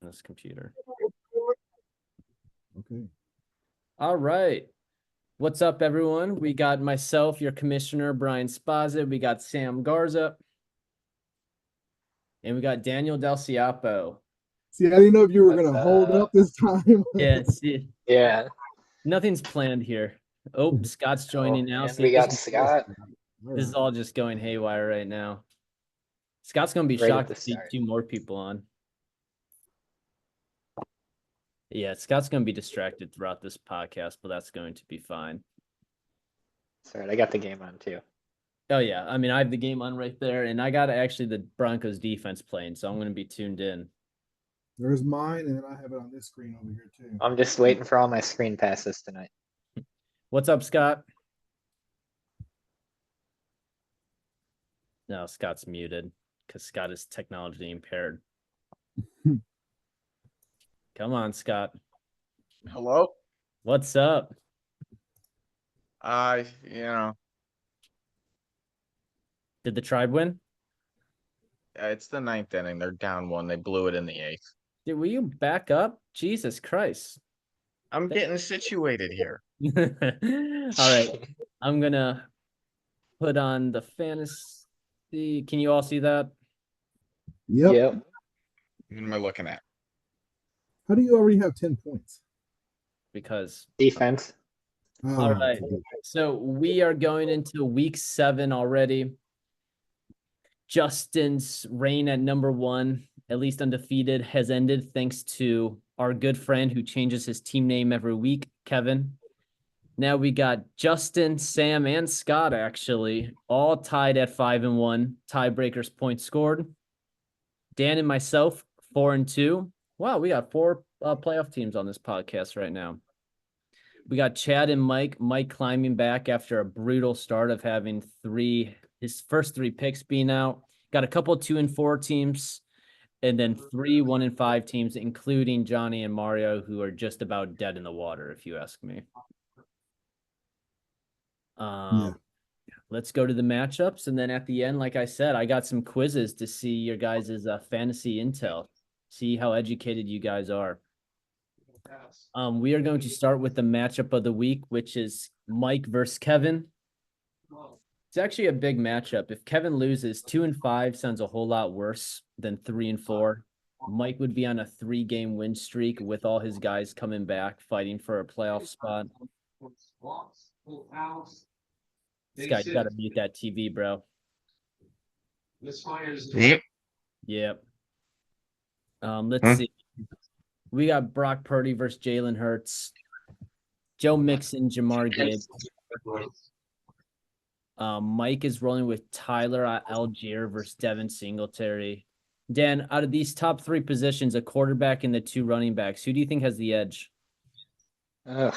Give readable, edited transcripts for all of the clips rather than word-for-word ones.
this computer. Okay. All right. What's up, everyone? We got myself, your commissioner, Brian Spazza. We got Sam Garza. And we got Daniel Del Ciapo. See, I didn't know if you were going to hold up this time. Yeah, see, Yeah. nothing's planned here. Oh, Scott's joining now. And See, we got this Scott is all just going haywire right now. Scott's going to be right at shocked the to see start. 2 more people on. Yeah, Scott's going to be distracted throughout this podcast, but that's going to be fine. Sorry, I got the game on too. Oh, yeah. I mean, I have the game on right there, and I got actually the Broncos defense playing, so I'm going to be tuned in. There's mine, and then I have it on this screen over here, too. I'm just waiting for all my screen passes tonight. What's up, Scott? No, Scott's muted because Scott is technology impaired. Come on, Scott. Hello? What's up? Did the Tribe win? It's the 9th inning. They're down 1. They blew it in the 8th. Dude, will you back up? Jesus Christ. I'm getting situated here. All right. I'm going to put on the fantasy. Can you all see that? Yep. Yep. What am I looking at? How do you already have 10 points? Because. Defense. Oh, All right. So we are going into week 7 already. Justin's reign at number 1, at least undefeated, has ended thanks to our good friend who changes his team name every week, Kevin. Now we got Justin, Sam, and Scott actually all tied at 5-1. Tiebreakers points scored. Dan and myself 4-2. Wow, we got 4 playoff teams on this podcast right now. We got Chad and Mike. Mike climbing back after a brutal start of having his first 3 picks being out. Got a couple 2-4 teams, and then 3 1-5 teams, including Johnny and Mario, who are just about dead in the water, if you ask me. Let's go to the matchups, and then at the end, like I said, I got some quizzes to see your guys' fantasy intel, see how educated you guys are. We are going to start with the matchup of the week, which is Mike versus Kevin. It's actually a big matchup. If Kevin loses, 2-5 sounds a whole lot worse than 3-4. Mike would be on a 3-game win streak with all his guys coming back, fighting for a playoff spot. Scott, you gotta mute that TV, bro. Yep. Yep. Let's see. We got Brock Purdy versus Jalen Hurts. Joe Mixon, Jamar Gibbs. Mike is rolling with Tyler Algier versus Devin Singletary. Dan, out of these top 3 positions, a quarterback and the 2 running backs, who do you think has the edge? I'd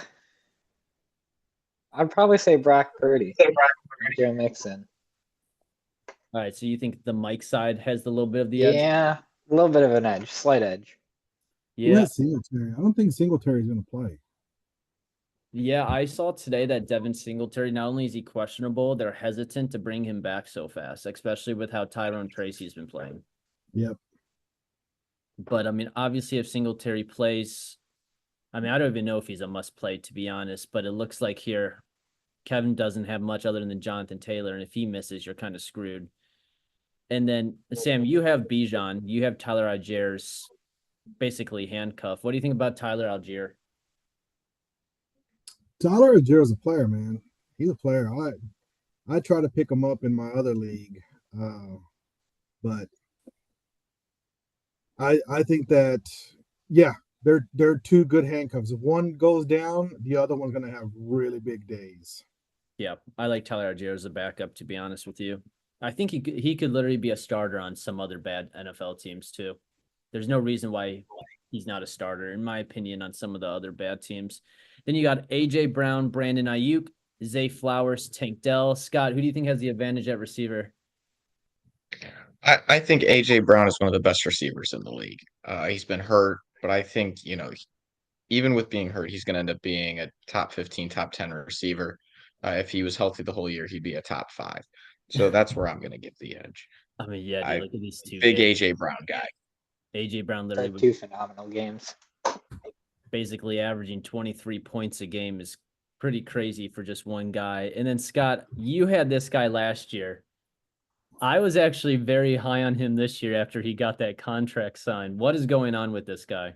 probably say Brock Purdy. Joe Mixon. All right, so you think the Mike side has the little bit of the edge? Yeah, a little bit of an edge, slight edge. Yeah. Singletary. I don't think Singletary is going to play. Yeah, I saw today that Devin Singletary, not only is he questionable, they're hesitant to bring him back so fast, especially with how Tyrone Tracy's been playing. Yep. But, I mean, obviously if Singletary plays, I mean, I don't even know if he's a must-play, to be honest, but it looks like here Kevin doesn't have much other than Jonathan Taylor, and if he misses, you're kind of screwed. And then, Sam, you have Bijan, you have Tyler Algier's basically handcuffed. What do you think about Tyler Algier? Tyler Algier is a player, man. He's a player. I try to pick him up in my other league, but I think that they're 2 good handcuffs. If one goes down, the other one's gonna have really big days. Yeah, I like Tyler Algier as a backup, to be honest with you. I think he could literally be a starter on some other bad NFL teams too. There's no reason why he's not a starter, in my opinion, on some of the other bad teams. Then you got A.J. Brown, Brandon Ayuk, Zay Flowers, Tank Dell. Scott, who do you think has the advantage at receiver? I think A.J. Brown is one of the best receivers in the league. He's been hurt, but I think, even with being hurt, he's going to end up being a top 15, top 10 receiver. If he was healthy the whole year, he'd be a top 5. So that's where I'm going to give the edge. I mean, yeah, dude, look at these 2. Big A.J. Brown guy. AJ Brown literally They're was two phenomenal games. basically averaging 23 points a game is pretty crazy for just one guy. And then Scott, you had this guy last year. I was actually very high on him this year after he got that contract signed. What is going on with this guy?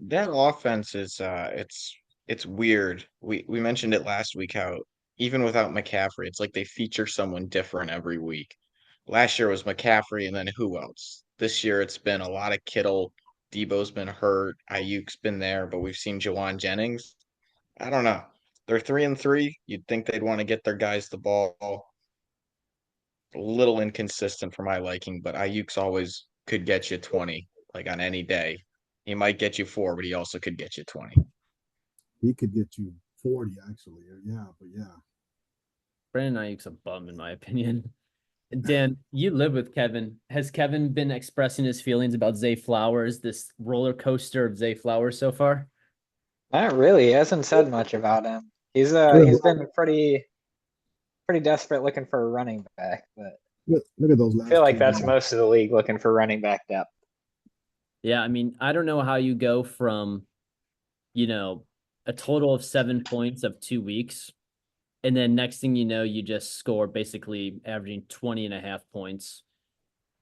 That offense is it's weird. We mentioned it last week how even without McCaffrey, it's like they feature someone different every week. Last year was McCaffrey and then who else? This year it's been a lot of Kittle. Debo's been hurt. Ayuk's been there, but we've seen Jawan Jennings. I don't know. They're 3-3. You'd think they'd want to get their guys the ball. A little inconsistent for my liking, but Ayuk's always could get you 20, like on any day. He might get you 4, but he also could get you 20. He could get you 40 actually. Yeah, but yeah. Brandon Ayuk's a bum in my opinion. Dan, you live with Kevin. Has Kevin been expressing his feelings about Zay Flowers, this roller coaster of Zay Flowers so far? Not really. He hasn't said much about him. He's been pretty desperate looking for a running back, but Look at those I last. feel like two that's games. most of the league looking for running back depth. Yeah, I mean, I don't know how you go from, a total of 7 points of 2 weeks. And then next thing you know, you just score basically averaging 20.5 points.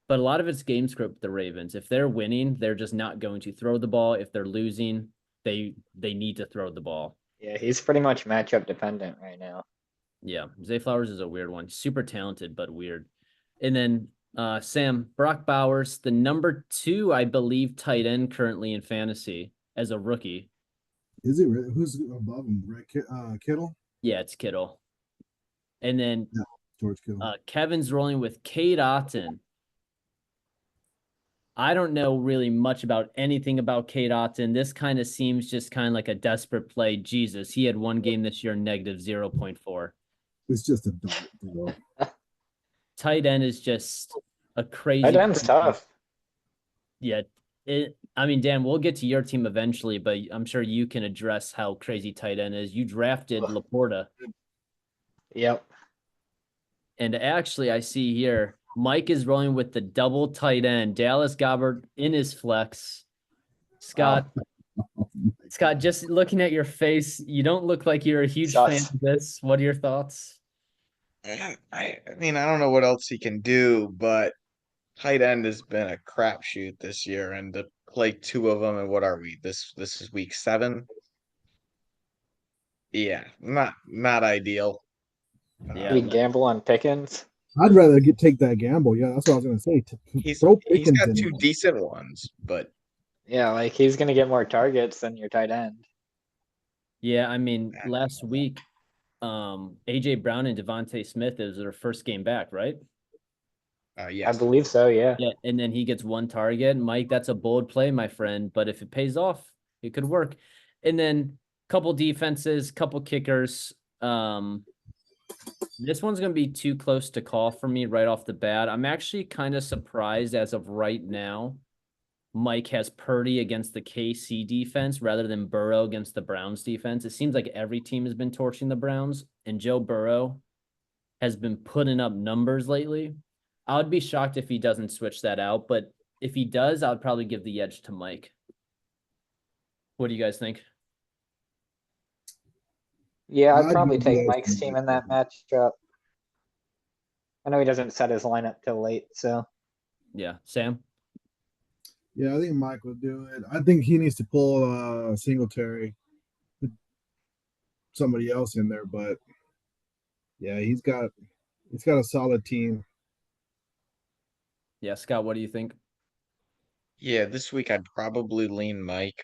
But a lot of it's game script with the Ravens. If they're winning, they're just not going to throw the ball. If they're losing, they need to throw the ball. Yeah, he's pretty much matchup dependent right now. Yeah, Zay Flowers is a weird one. Super talented, but weird. And then Sam, Brock Bowers, the number 2, I believe, tight end currently in fantasy as a rookie. Is it really? Who's above him? Kittle? Yeah, it's Kittle. And then George Kittle. Kevin's rolling with Cade Otton. I don't know really much about anything about Cade Otton. This kind of seems just kind of like a desperate play. Jesus, he had one game this year, negative 0.4. It's just a dart throw. Tight end is just a crazy. Tight end's tough. Yeah. Dan, we'll get to your team eventually, but I'm sure you can address how crazy tight end is. You drafted Laporta. Yep. And actually, I see here, Mike is rolling with the double tight end. Dallas Goedert in his flex. Scott, Scott, just looking at your face, you don't look like you're a huge fan of this. What are your thoughts? I mean, I don't know what else he can do, but tight end has been a crapshoot this year, and to play 2 of them, and what are we? This is week 7. Yeah, not ideal. Yeah. We gamble on Pickens. I'd rather take that gamble. Yeah, that's what I was gonna say. He's Throw got Pickens 2 in. decent ones, but Yeah, like he's gonna get more targets than your tight end. Yeah, I mean, last week, AJ Brown and Devontae Smith is their first game back, right? yes. I believe so, yeah. Yeah, and then he gets 1 target. Mike, that's a bold play, my friend, but if it pays off, it could work. And then couple defenses, couple kickers. This one's going to be too close to call for me right off the bat. I'm actually kind of surprised as of right now. Mike has Purdy against the KC defense rather than Burrow against the Browns defense. It seems like every team has been torching the Browns, and Joe Burrow has been putting up numbers lately. I would be shocked if he doesn't switch that out, but if he does, I would probably give the edge to Mike. What do you guys think? Yeah, I'd I'd probably be take blessed Mike's with team Mike. in that matchup. I know he doesn't set his lineup till late, so Yeah, Sam? Yeah, I think Mike will do it. I think he needs to pull Singletary, put somebody else in there, but yeah, he's got a solid team. Yeah, Scott, what do you think? Yeah, this week I'd probably lean Mike,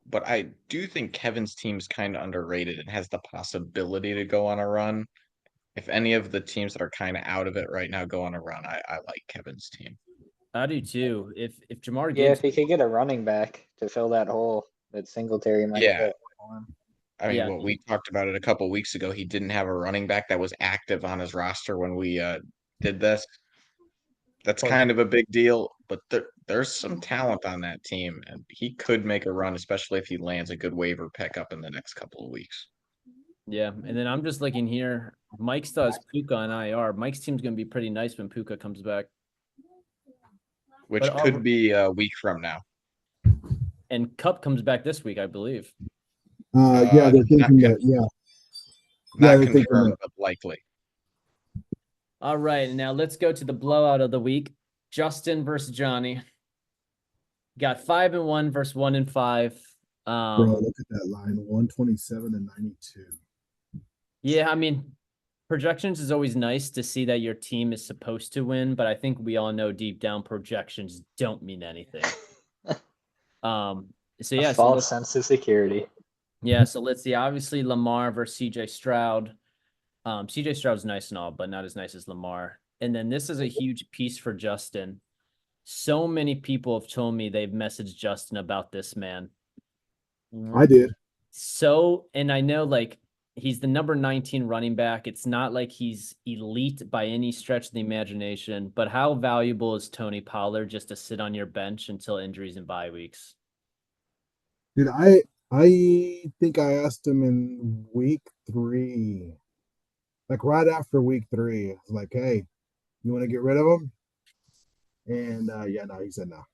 but I do think Kevin's team's kind of underrated and has the possibility to go on a run. If any of the teams that are kind of out of it right now go on a run, I like Kevin's team. I do too. If Jamar yeah, Gibbs, if he could get a running back to fill that hole that Singletary might Yeah. fit for him. I mean, Yeah. what we talked about it a couple weeks ago, he didn't have a running back that was active on his roster when we did this. That's kind of a big deal, but there's some talent on that team, and he could make a run, especially if he lands a good waiver pickup in the next couple of weeks. yeah, and then I'm just looking here. Mike still has Puka on IR. Mike's team's going to be pretty nice when Puka comes back. which But could be a week from now. And Cup comes back this week, I believe. Yeah, they're Not thinking that. con- Yeah, Not they're thinking confirmed, that. but likely. All right, now let's go to the blowout of the week. Justin versus Johnny. Got 5-1 versus 1-5. Bro, look at that line: 127 and 92. Yeah, I mean, projections is always nice to see that your team is supposed to win, but I think we all know deep down projections don't mean anything. So A yeah, false sense of security. so let's see. Obviously, Lamar versus CJ Stroud. CJ Stroud's nice and all, but not as nice as Lamar. And then this is a huge piece for Justin. So many people have told me they've messaged Justin about this man. I did. So, and I know like he's the number 19 running back. It's not like he's elite by any stretch of the imagination, but how valuable is Tony Pollard just to sit on your bench until injuries and bye weeks? Dude, I think I asked him in week 3, like right after week 3. I was like, "Hey, you want to get rid of him?" And yeah, no, he said no.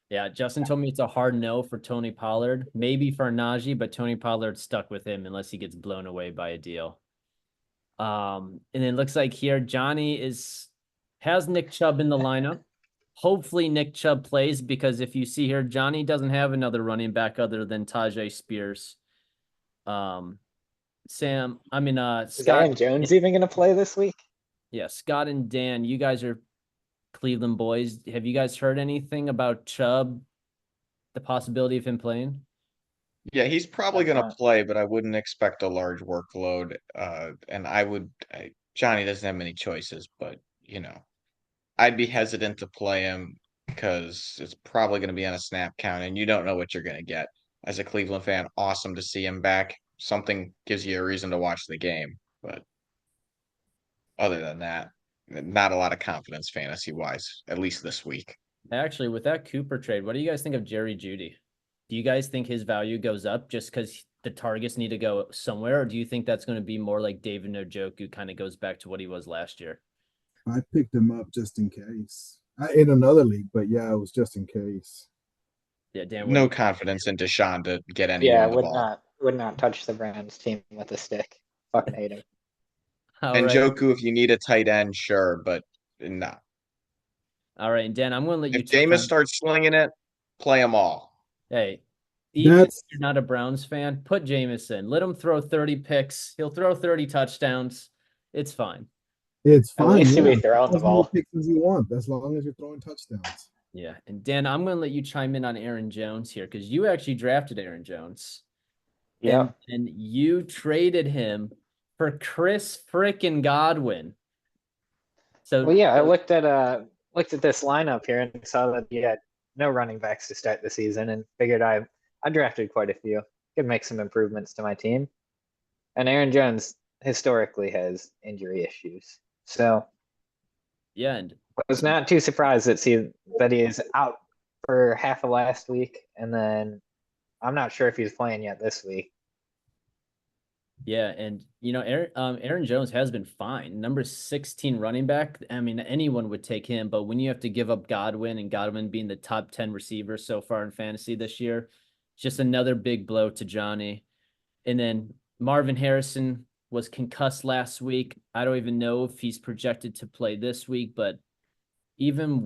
Yeah, Justin told me it's a hard no for Tony Pollard, maybe for Najee, but Tony Pollard stuck with him unless he gets blown away by a deal. And it looks like here Johnny has Nick Chubb in the lineup. Hopefully Nick Chubb plays, because if you see here, Johnny doesn't have another running back other than Tajay Spears. Is Scott. Aaron Jones even going to play this week? Yeah, Scott and Dan, you guys are Cleveland boys. Have you guys heard anything about Chubb? The possibility of him playing? Yeah, he's probably That's going to not- play, but I wouldn't expect a large workload. And Johnny doesn't have many choices, but I'd be hesitant to play him because it's probably going to be on a snap count, and you don't know what you're going to get. As a Cleveland fan, awesome to see him back. Something gives you a reason to watch the game, but other than that, not a lot of confidence fantasy wise, at least this week. Actually, with that Cooper trade, what do you guys think of Jerry Jeudy? Do you guys think his value goes up just because the targets need to go somewhere, or do you think that's going to be more like David Njoku, kind of goes back to what he was last year? I picked him up just in case. In another league, but yeah, it was just in case. Yeah, Dan. No confidence in Deshaun to get anyone Yeah, the ball. would not touch the Rams team with a stick. Fucking hate him. All And right. Joku, if you need a tight end, sure, but no. All right, and Dan, I'm going to let you If Jameis starts slinging it, play them all. Hey, even if That's you're not a Browns fan, put Jameis in. Let him throw 30 picks. He'll throw 30 touchdowns. It's fine. it's At fine. least he'll Yeah, be throwing the as many ball. picks as you want, as long as you're throwing touchdowns. Yeah, and Dan, I'm going to let you chime in on Aaron Jones here because you actually drafted Aaron Jones. Yeah. And you traded him for Chris frickin' Godwin. So Well, yeah, I looked at this lineup here and saw that he had no running backs to start the season, and figured I drafted quite a few. Could make some improvements to my team. And Aaron Jones historically has injury issues, so yeah, and I was not too surprised that he is out for half of last week, and then I'm not sure if he's playing yet this week. yeah, and Aaron Jones has been fine. Number 16 running back. I mean, anyone would take him, but when you have to give up Godwin, and Godwin being the top 10 receiver so far in fantasy this year, just another big blow to Johnny. And then Marvin Harrison was concussed last week. I don't even know if he's projected to play this week, but even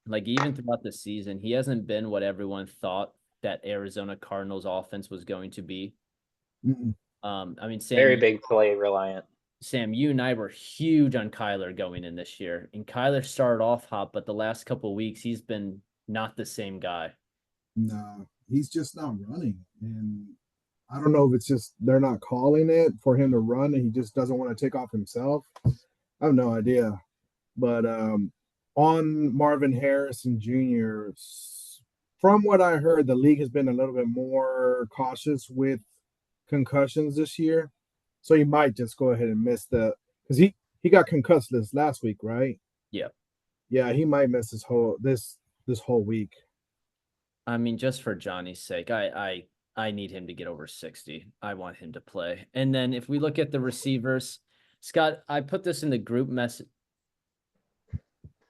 throughout the season, he hasn't been what everyone thought that Arizona Cardinals offense was going to be. Mm-mm. I mean, Very big play reliant. Sam, you and I were huge on Kyler going in this year, and Kyler started off hot, but the last couple of weeks he's been not the same guy. No, he's just not running, and I don't know if it's just they're not calling it for him to run, and he just doesn't want to take off himself. I have no idea, but on Marvin Harrison Jr., from what I heard, the league has been a little bit more cautious with concussions this year, so he might just go ahead and miss because he got concussed this last week, right? Yeah. Yeah, he might miss this whole week. I mean, just for Johnny's sake, I need him to get over 60. I want him to play. And then if we look at the receivers, Scott, I put this in the group message.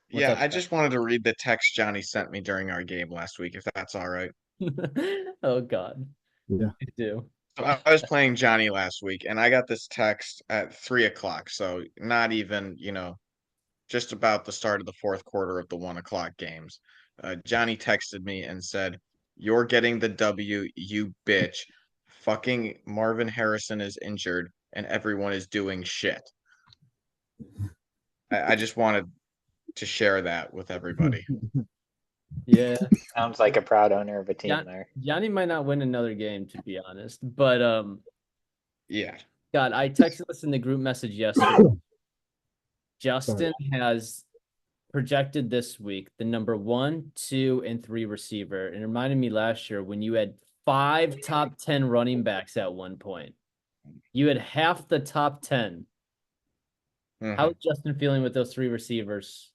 What's Yeah, up, I Scott? just wanted to read the text Johnny sent me during our game last week, if that's all right. Oh God, Yeah. I do. So I was playing Johnny last week, and I got this text at 3 o'clock. So not even, just about the start of the fourth quarter of the 1 o'clock games. Johnny texted me and said, "You're getting the W, you bitch. Fucking Marvin Harrison is injured, and everyone is doing shit." I just wanted to share that with everybody. Yeah, Sounds like a proud owner of a team John, there. Johnny might not win another game, to be honest. But Yeah. God, I texted us in the group message yesterday. Justin has projected this week the number 1, 2, and 3 receiver. And it reminded me last year when you had 5 top 10 running backs at one point. You had half the top 10. Mhm. How's Justin feeling with those 3 receivers?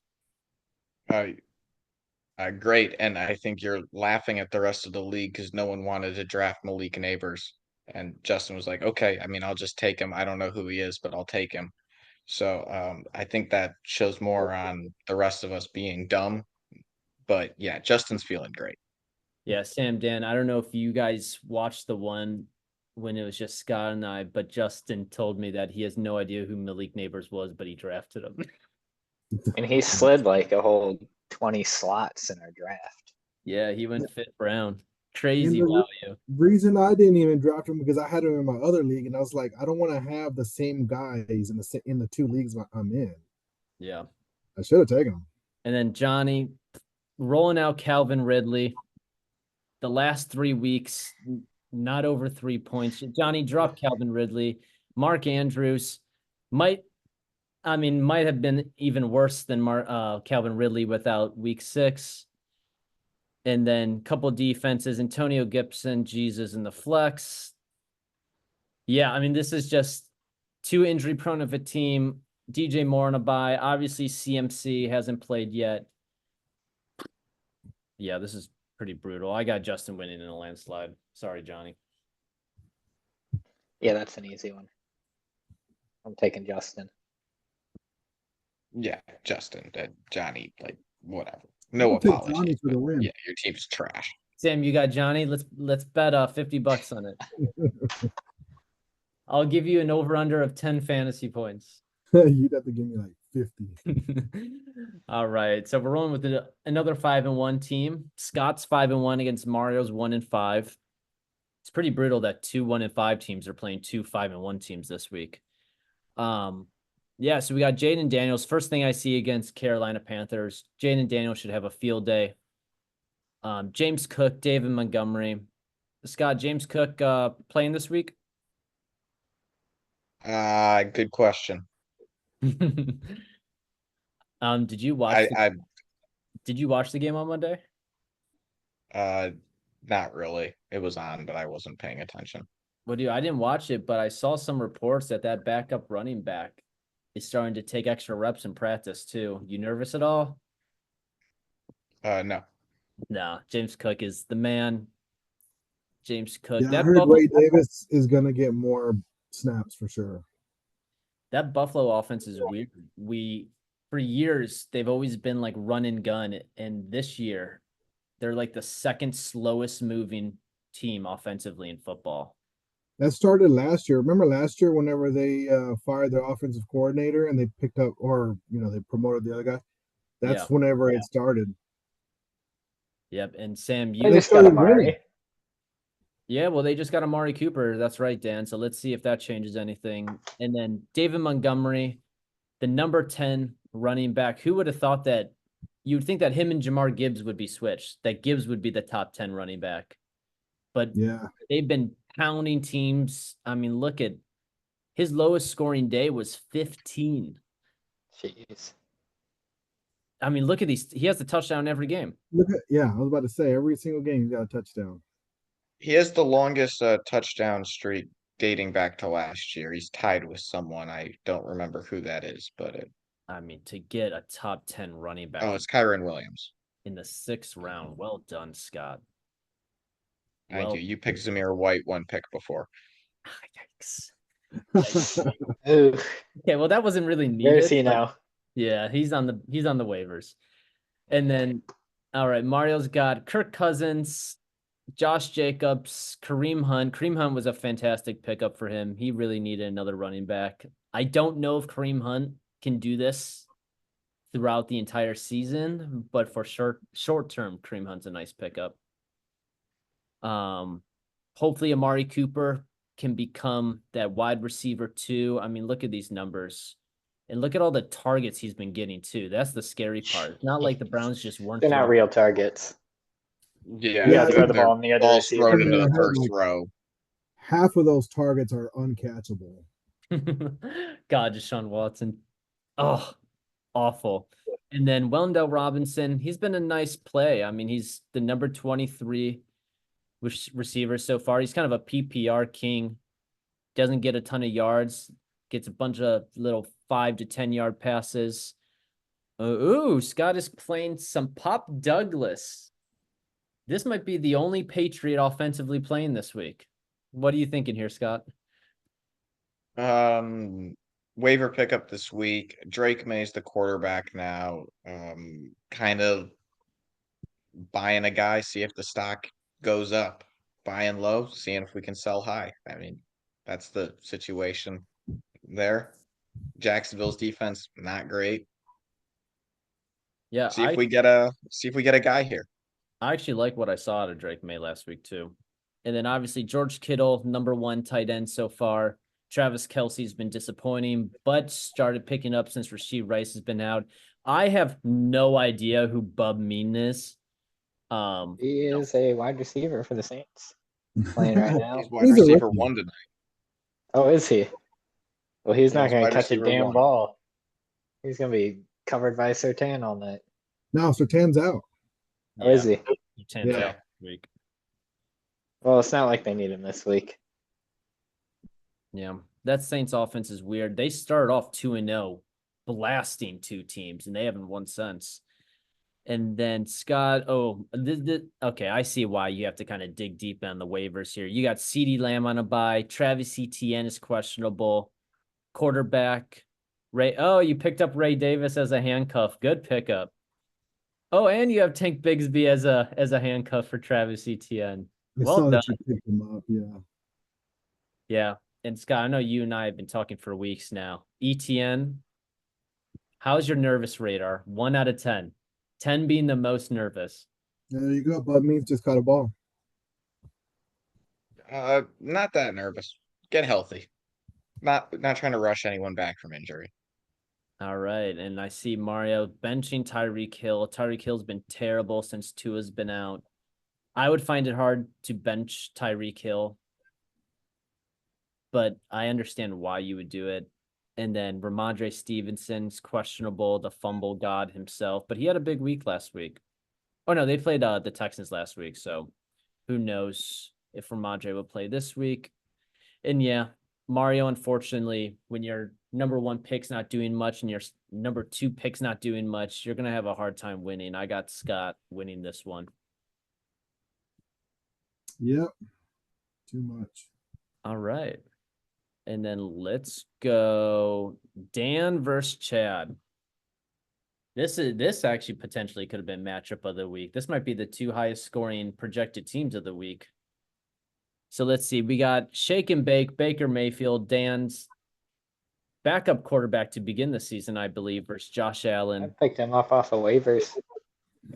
Great. And I think you're laughing at the rest of the league because no one wanted to draft Malik Neighbors. And Justin was like, okay, I mean, I'll just take him. I don't know who he is, but I'll take him. So I think that shows more on the rest of us being dumb. But yeah, Justin's feeling great. Yeah, Sam, Dan, I don't know if you guys watched the one when it was just Scott and I, but Justin told me that he has no idea who Malik Neighbors was, but he drafted him. And he slid like a whole 20 slots in our draft. Yeah, he went fifth round. Crazy And the value. reason I didn't even draft him because I had him in my other league, and I was like, I don't want to have the same guys in the 2 leagues I'm in. Yeah. I should have taken him. And then Johnny rolling out Calvin Ridley. The last 3 weeks, not over 3 points. Johnny dropped Calvin Ridley. Mark Andrews might have been even worse than Calvin Ridley without week 6. And then couple defenses, Antonio Gibson, Jesus in the flex. Yeah, I mean, this is just too injury prone of a team. DJ Moore on a bye. Obviously, CMC hasn't played yet. Yeah, this is pretty brutal. I got Justin winning in a landslide. Sorry, Johnny. Yeah, that's an easy one. I'm taking Justin. Yeah, Justin, Johnny, like whatever. No I'll take apology. Johnny for the win. Yeah, your team's trash. Sam, you got Johnny. Let's bet $50 on it. I'll give you an over under of 10 fantasy points. You'd have to give me like 50. All right. So we're rolling with another 5-1 team. Scott's 5-1 against Mario's 1-5. It's pretty brutal that 2 1-5 teams are playing 2 5-1 teams this week. Yeah, so we got Jaden Daniels. First thing I see against Carolina Panthers. Jaden Daniels should have a field day. James Cook, David Montgomery. Scott, James Cook playing this week? Good question. Did you watch I did you watch the game on Monday? Not really. It was on, but I wasn't paying attention. I didn't watch it, but I saw some reports that backup running back is starting to take extra reps in practice too. You nervous at all? No. Nah, James Cook is the man. James Cook. Yeah, I heard Ray Davis is gonna get more snaps for sure. That Buffalo offense is weird. For years, they've always been like run and gun, and this year, they're like the second slowest moving team offensively in football. That started last year. Remember last year whenever they fired their offensive coordinator and they picked up, or they promoted the other guy. That's whenever it started. Yep. And Sam, They just got Amari. Yeah, well, they just got Amari Cooper. That's right, Dan. So let's see if that changes anything. And then David Montgomery, the number 10 running back. Who would have thought that you'd think that him and Jamar Gibbs would be switched, that Gibbs would be the top 10 running back. But yeah, they've been pounding teams. I mean, look at his lowest scoring day was 15. Jeez. I mean, look at these. He has a touchdown every game. I was about to say every single game he's got a touchdown. He has the longest touchdown streak dating back to last year. He's tied with someone. I don't remember who that is, but I mean, to get a top 10 running back. Oh, it's Kyron Williams. In the 6th round. Well done, Scott. Thank you. You picked Zamir White 1 pick before. Yikes. Okay, well, that wasn't really needed. Where is he now? Yeah, he's on the waivers. And then, all right, Mario's got Kirk Cousins, Josh Jacobs, Kareem Hunt. Kareem Hunt was a fantastic pickup for him. He really needed another running back. I don't know if Kareem Hunt can do this throughout the entire season, but for short term, Kareem Hunt's a nice pickup. Hopefully Amari Cooper can become that wide receiver too. I mean, look at these numbers. And look at all the targets he's been getting too. That's the scary part. It's not like the Browns just weren't They're not throwing. real targets. Yeah, Yeah, throw the they're ball in the other balls receiver. thrown into Yeah, the I had, first like- row. Half of those targets are uncatchable. God, Deshaun Watson. Oh, awful. And then Wendell Robinson, he's been a nice play. I mean, he's the number 23 receiver so far. He's kind of a PPR king. Doesn't get a ton of yards. Gets a bunch of little 5 to 10 yard passes. Ooh, Scott is playing some Pop Douglas. This might be the only Patriot offensively playing this week. What are you thinking here, Scott? Waiver pickup this week. Drake May's the quarterback now. Kind of buying a guy, see if the stock goes up. Buying low, seeing if we can sell high. I mean, that's the situation there. Jacksonville's defense, not great. Yeah, See if we get a guy here. I actually like what I saw out of Drake May last week too. And then obviously George Kittle, number 1 tight end so far. Travis Kelce's been disappointing, but started picking up since Rashee Rice has been out. I have no idea who Bub Mean is. He is a wide receiver for the Saints playing right now. He's wide He's a receiver rookie. 1 tonight. Oh, is he? Well, he's Yeah, not he's going wide to catch a receiver damn 1. ball. He's going to be covered by Sertan all night. No, Sertan's out. Oh, is he? Yeah. Week. Well, it's not like they need him this week. Yeah, that Saints offense is weird. They started off 2-0, blasting 2 teams, and they haven't won since. And then Scott, okay, I see why you have to kind of dig deep on the waivers here. You got CeeDee Lamb on a bye. Travis Etienne is questionable. Quarterback, Ray. Oh, you picked up Ray Davis as a handcuff. Good pickup. Oh, and you have Tank Bigsby as a handcuff for Travis Etienne. I Well saw that done. you picked him up. Yeah. Yeah. And Scott, I know you and I have been talking for weeks now. Etienne, how's your nervous radar? 1 out of 10. 10 being the most nervous. There you go. Bud Means just caught a ball. Not that nervous. Get healthy. Not trying to rush anyone back from injury. All right. And I see Mario benching Tyreek Hill. Tyreek Hill's been terrible since Tua's been out. I would find it hard to bench Tyreek Hill, but I understand why you would do it. And then Ramondre Stevenson's questionable, the fumble god himself, but he had a big week last week. Oh no, they played the Texans last week, so who knows if Ramondre will play this week. And yeah, Mario, unfortunately, when your number 1 pick's not doing much and your number 2 pick's not doing much, you're gonna have a hard time winning. I got Scott winning this one. Yep. Too much. All right. And then let's go Dan versus Chad. This actually potentially could have been matchup of the week. This might be the 2 highest scoring projected teams of the week. So let's see. We got Shake and Bake, Baker Mayfield, Dan's backup quarterback to begin the season, I believe, versus Josh I Allen. picked him up off of waivers.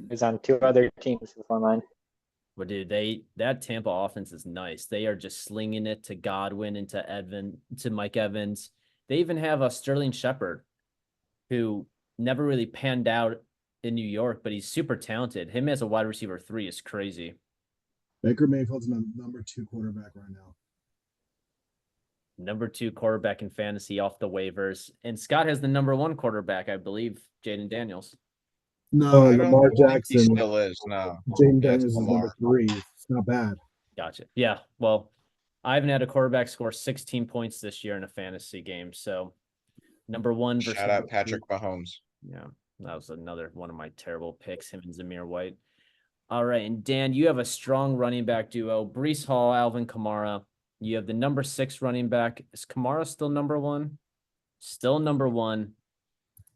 He's on 2 other teams before mine. Well, dude, that Tampa offense is nice. They are just slinging it to Godwin and to Mike Evans. They even have a Sterling Shepard, who never really panned out in New York, but he's super talented. Him as a wide receiver 3 is crazy. Baker Mayfield's the number 2 quarterback right now. Number 2 quarterback in fantasy off the waivers. And Scott has the number 1 quarterback, I believe, Jaden Daniels. No, I don't Lamar think he Jackson. still is. No. Jaden Yeah, it's Daniels is number Lamar. 3. It's not bad. Gotcha. Yeah. Well, I haven't had a quarterback score 16 points this year in a fantasy game. So number 1 versus Shout number out Patrick 2. Mahomes. Yeah. That was another one of my terrible picks, him and Zamir White. All right. And Dan, you have a strong running back duo, Breece Hall, Alvin Kamara. You have the number 6 running back. Is Kamara still number 1? Still number 1.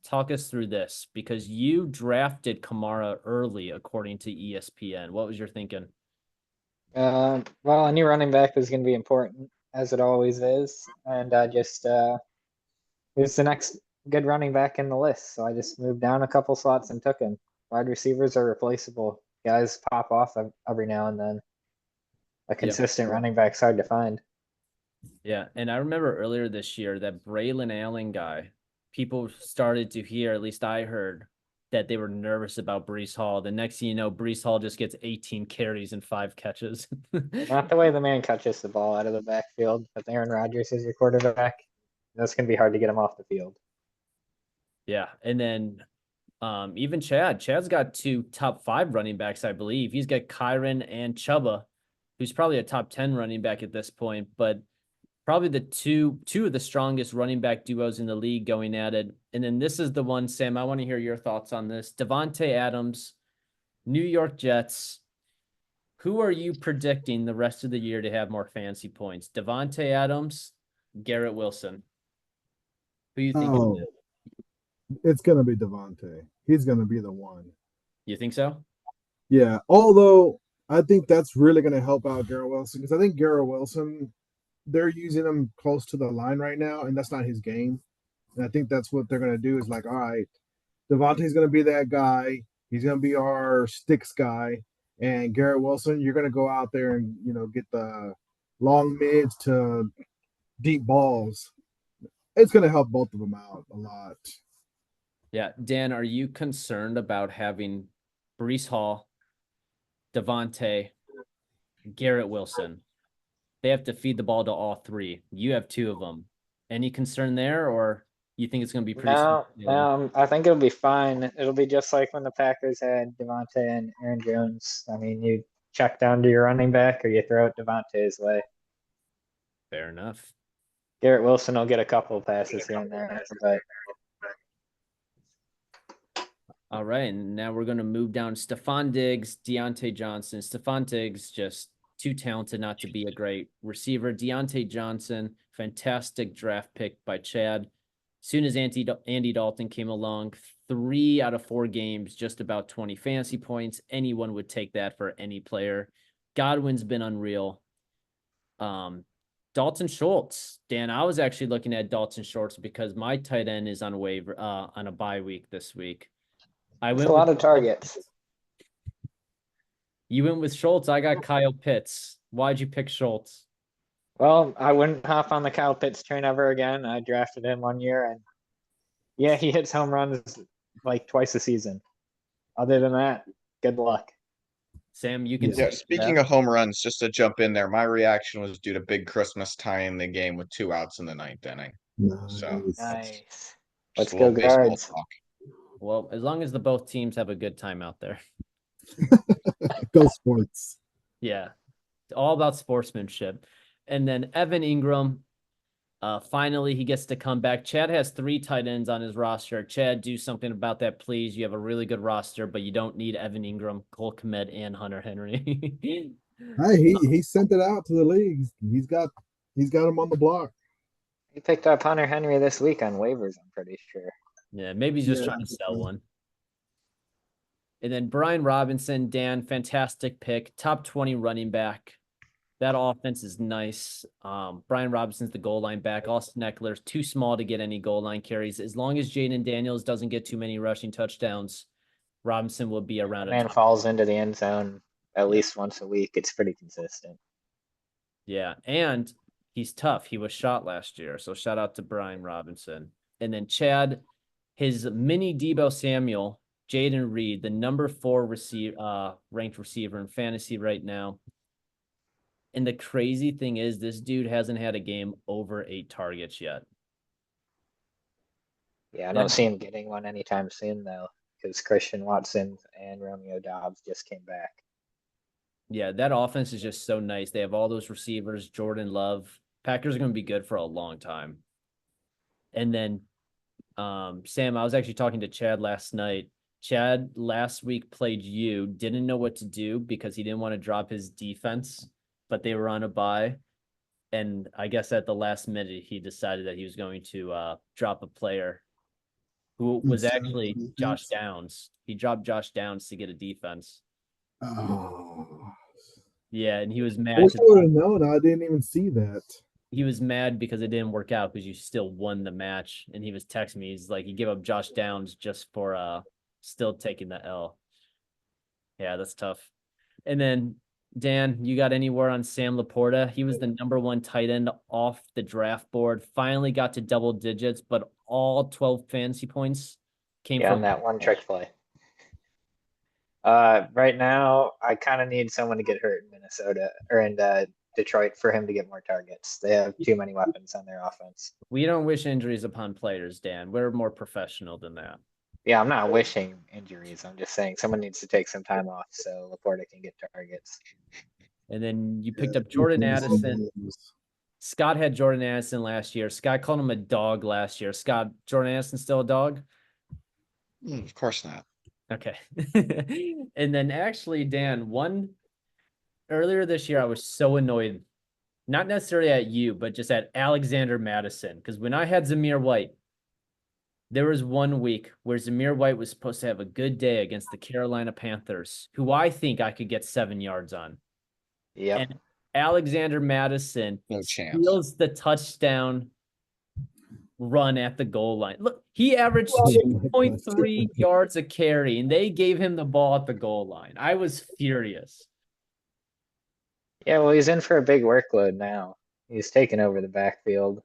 talk us through this because you drafted Kamara early, according to ESPN. What was your thinking? Well, a new running back was going to be important, as it always is, and I just who's the next good running back in the list? So I just moved down a couple slots and took him. Wide receivers are replaceable. Guys pop off every now and then. A consistent running back's hard to find. Yeah, and I remember earlier this year that Braylon Allen guy, people started to hear, at least I heard, that they were nervous about Breece Hall. The next thing you know, Breece Hall just gets 18 carries and 5 catches. Not the way the man catches the ball out of the backfield, but Aaron Rodgers is your quarterback. That's going to be hard to get him off the field. Yeah, and then even Chad's got 2 top 5 running backs, I believe. He's got Kyron and Chuba, who's probably a top 10 running back at this point, but probably the two of the strongest running back duos in the league going at it. And then this is the one, Sam, I want to hear your thoughts on this. Devontae Adams, New York Jets. Who are you predicting the rest of the year to have more fantasy points? Devontae Adams, Garrett Wilson. Who you think? Oh, it's gonna be Devontae. He's gonna be the one. You think so? Yeah. Although I think that's really gonna help out Garrett Wilson because I think Garrett Wilson, they're using him close to the line right now, and that's not his game. And I think that's what they're gonna do is like, all right, Devontae's gonna be that guy. He's gonna be our sticks guy, and Garrett Wilson, you're gonna go out there and get the long mids to deep balls. It's gonna help both of them out a lot. Yeah. Dan, are you concerned about having Breece Hall, Devontae, Garrett Wilson? They have to feed the ball to all 3. You have 2 of them. Any concern there, or you think it's going to be pretty? No, I think it'll be fine. It'll be just like when the Packers had Devontae and Aaron Jones. I mean, you check down to your running back or you throw it Devontae's way. Fair enough. Garrett Wilson will get a couple of passes here and there, but all right, and now we're going to move down Stephon Diggs, Deontay Johnson. Stephon Diggs, just too talented not to be a great receiver. Deontay Johnson, fantastic draft pick by Chad. Soon as Andy Dalton came along, 3 out of 4 games, just about 20 fantasy points. Anyone would take that for any player. Godwin's been unreal. Dalton Schultz. Dan, I was actually looking at Dalton Schultz because my tight end is on a bye week this week. I went a lot of targets. You went with Schultz. I got Kyle Pitts. Why'd you pick Schultz? Well, I wouldn't hop on the Kyle Pitts train ever again. I drafted him 1 year, and yeah, he hits home runs like twice a season. Other than that, good luck. Sam, you can. Yeah, speaking of home runs, just to jump in there, my reaction was due to Big Christmas tying the game with 2 outs in the 9th inning. So Nice. just Let's a go little baseball Guards. talk. Well, as long as the both teams have a good time out there. Go Sports. Yeah, it's all about sportsmanship. And then Evan Ingram, finally he gets to come back. Chad has 3 tight ends on his roster. Chad, do something about that, please. You have a really good roster, but you don't need Evan Ingram, Cole Kmet, and Hunter Henry. Hey, he sent it out to the leagues. He's got him on the block. He picked up Hunter Henry this week on waivers, I'm pretty sure. Yeah, maybe he's just trying to sell one. And then Brian Robinson, Dan, fantastic pick, top 20 running back. That offense is nice. Brian Robinson's the goal line back. Austin Eckler's too small to get any goal line carries. As long as Jaden Daniels doesn't get too many rushing touchdowns, Robinson will be around. Man falls into the end zone at least once a week. It's pretty consistent. Yeah, and he's tough. He was shot last year, so shout out to Brian Robinson. And then Chad, his mini Deebo Samuel, Jaden Reed, the number 4 ranked receiver in fantasy right now. And the crazy thing is, this dude hasn't had a game over 8 targets yet. Yeah, I don't see him getting one anytime soon, though, because Christian Watson and Romeo Doubs just came back. Yeah, that offense is just so nice. They have all those receivers, Jordan Love. Packers are going to be good for a long time. And then, Sam, I was actually talking to Chad last night. Chad last week played you, didn't know what to do because he didn't want to drop his defense, but they were on a bye. And I guess at the last minute, he decided that he was going to drop a player. who was Instead of actually defense? Josh Downs. He dropped Josh Downs to get a defense. Oh, Yeah, and he was I mad. wish I 'Cause would have known. I didn't even see that. he was mad because it didn't work out because you still won the match. And he was texting me. He's like, he gave up Josh Downs just for still taking the L. Yeah, that's tough. And then Dan, you got anywhere on Sam Laporta? He was the #1 tight end off the draft board. Finally got to double digits, but all 12 fantasy points came Yeah, from on that one trick play. Right now, I kind of need someone to get hurt in Minnesota or in Detroit for him to get more targets. They have too many weapons on their offense. We don't wish injuries upon players, Dan. We're more professional than that. Yeah, I'm not wishing injuries. I'm just saying someone needs to take some time off so Laporta can get targets. And then you picked Yeah, up Jordan fantasy Addison. games. Scott had Jordan Addison last year. Scott called him a dog last year. Scott, Jordan Addison still a dog? Of course not. Okay. And then actually, Dan, earlier this year, I was so annoyed, not necessarily at you, but just at Alexander Madison. Because when I had Zamir White, there was 1 week where Zamir White was supposed to have a good day against the Carolina Panthers, who I think I could get 7 yards on. Yep. And Alexander Madison No chance. steals the touchdown run at the goal line. Look, he averaged Oh my 2.3 yards a carry, and they gave him the ball at the goal line. I was furious. Yeah, well, he's in for a big workload now. He's taken over the backfield.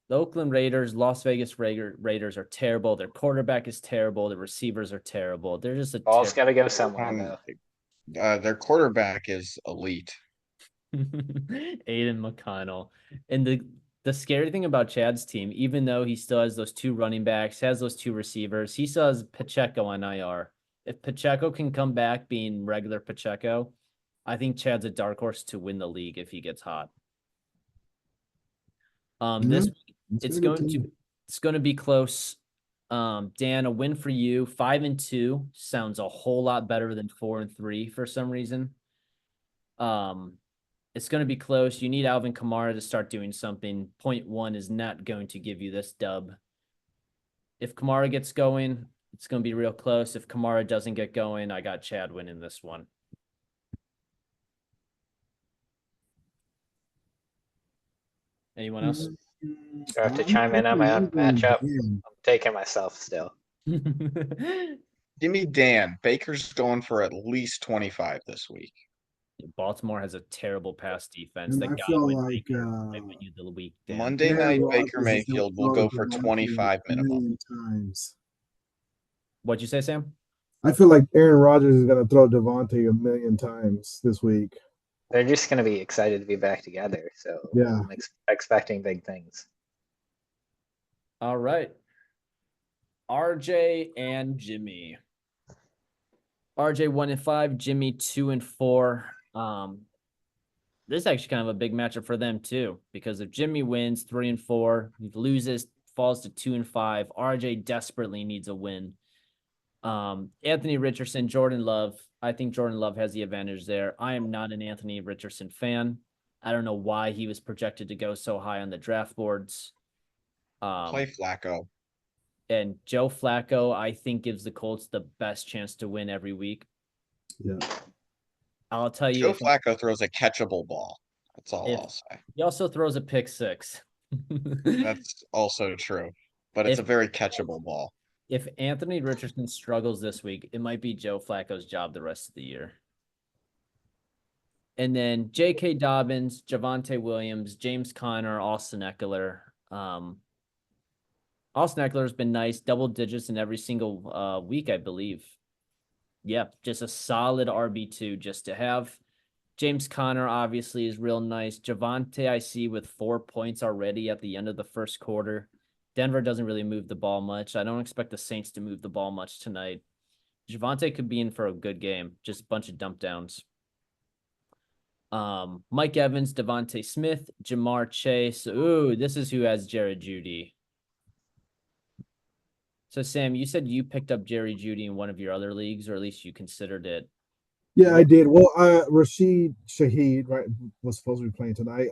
The Oakland Raiders, Las Vegas Raiders are terrible. Their quarterback is terrible. The receivers are terrible. They're just a Ball's got to go somewhere, Um, though. Their quarterback is elite. Aiden McConnell. And the scary thing about Chad's team, even though he still has those 2 running backs, has those 2 receivers, he still has Pacheco on IR. If Pacheco can come back being regular Pacheco, I think Chad's a dark horse to win the league if he gets hot. This week, it's going to be close. Dan, a win for you. 5-2 sounds a whole lot better than 4-3 for some reason. It's going to be close. You need Alvin Kamara to start doing something. 0.1 is not going to give you this dub. If Kamara gets going, it's going to be real close. If Kamara doesn't get going, I got Chad winning this one. Anyone else? Do I have to chime in on my own matchup? I'm taking myself still. Give me Dan. Baker's going for at least 25 this week. Baltimore has a terrible pass defense. And They I got feel win like Baker. They win you the week. Dan. Monday night, Baker Mayfield will go for 25 minimum. Times. What'd you say, Sam? I feel like Aaron Rodgers is going to throw Devontae 1,000,000 times this week. They're just going to be excited to be back together. So Yeah. I'm expecting big things. All right. RJ and Jimmy. RJ 1-5, Jimmy 2-4. This is actually kind of a big matchup for them too, because if Jimmy wins 3-4, he loses, falls to 2-5. RJ desperately needs a win. Anthony Richardson, Jordan Love. I think Jordan Love has the advantage there. I am not an Anthony Richardson fan. I don't know why he was projected to go so high on the draft boards. Play Flacco. And Joe Flacco, I think, gives the Colts the best chance to win every week. Yeah. I'll tell you. Joe Flacco throws a catchable ball. That's all I'll say. He also throws a pick 6. That's also true, but it's a very catchable ball. If Anthony Richardson struggles this week, it might be Joe Flacco's job the rest of the year. And then J.K. Dobbins, Javonte Williams, James Conner, Austin Eckler. Austin Eckler has been nice, double digits in every single week, I believe. Yep, just a solid RB2 just to have. James Conner obviously is real nice. Javonte I see with 4 points already at the end of the first quarter. Denver doesn't really move the ball much. I don't expect the Saints to move the ball much tonight. Javonte could be in for a good game, just a bunch of dump downs. Mike Evans, Devontae Smith, Jamar Chase. Ooh, this is who has Jerry Jeudy. So, Sam, you said you picked up Jerry Jeudy in one of your other leagues, or at least you considered it. Yeah, I did. Well, Rashid Shaheed, right, was supposed to be playing tonight.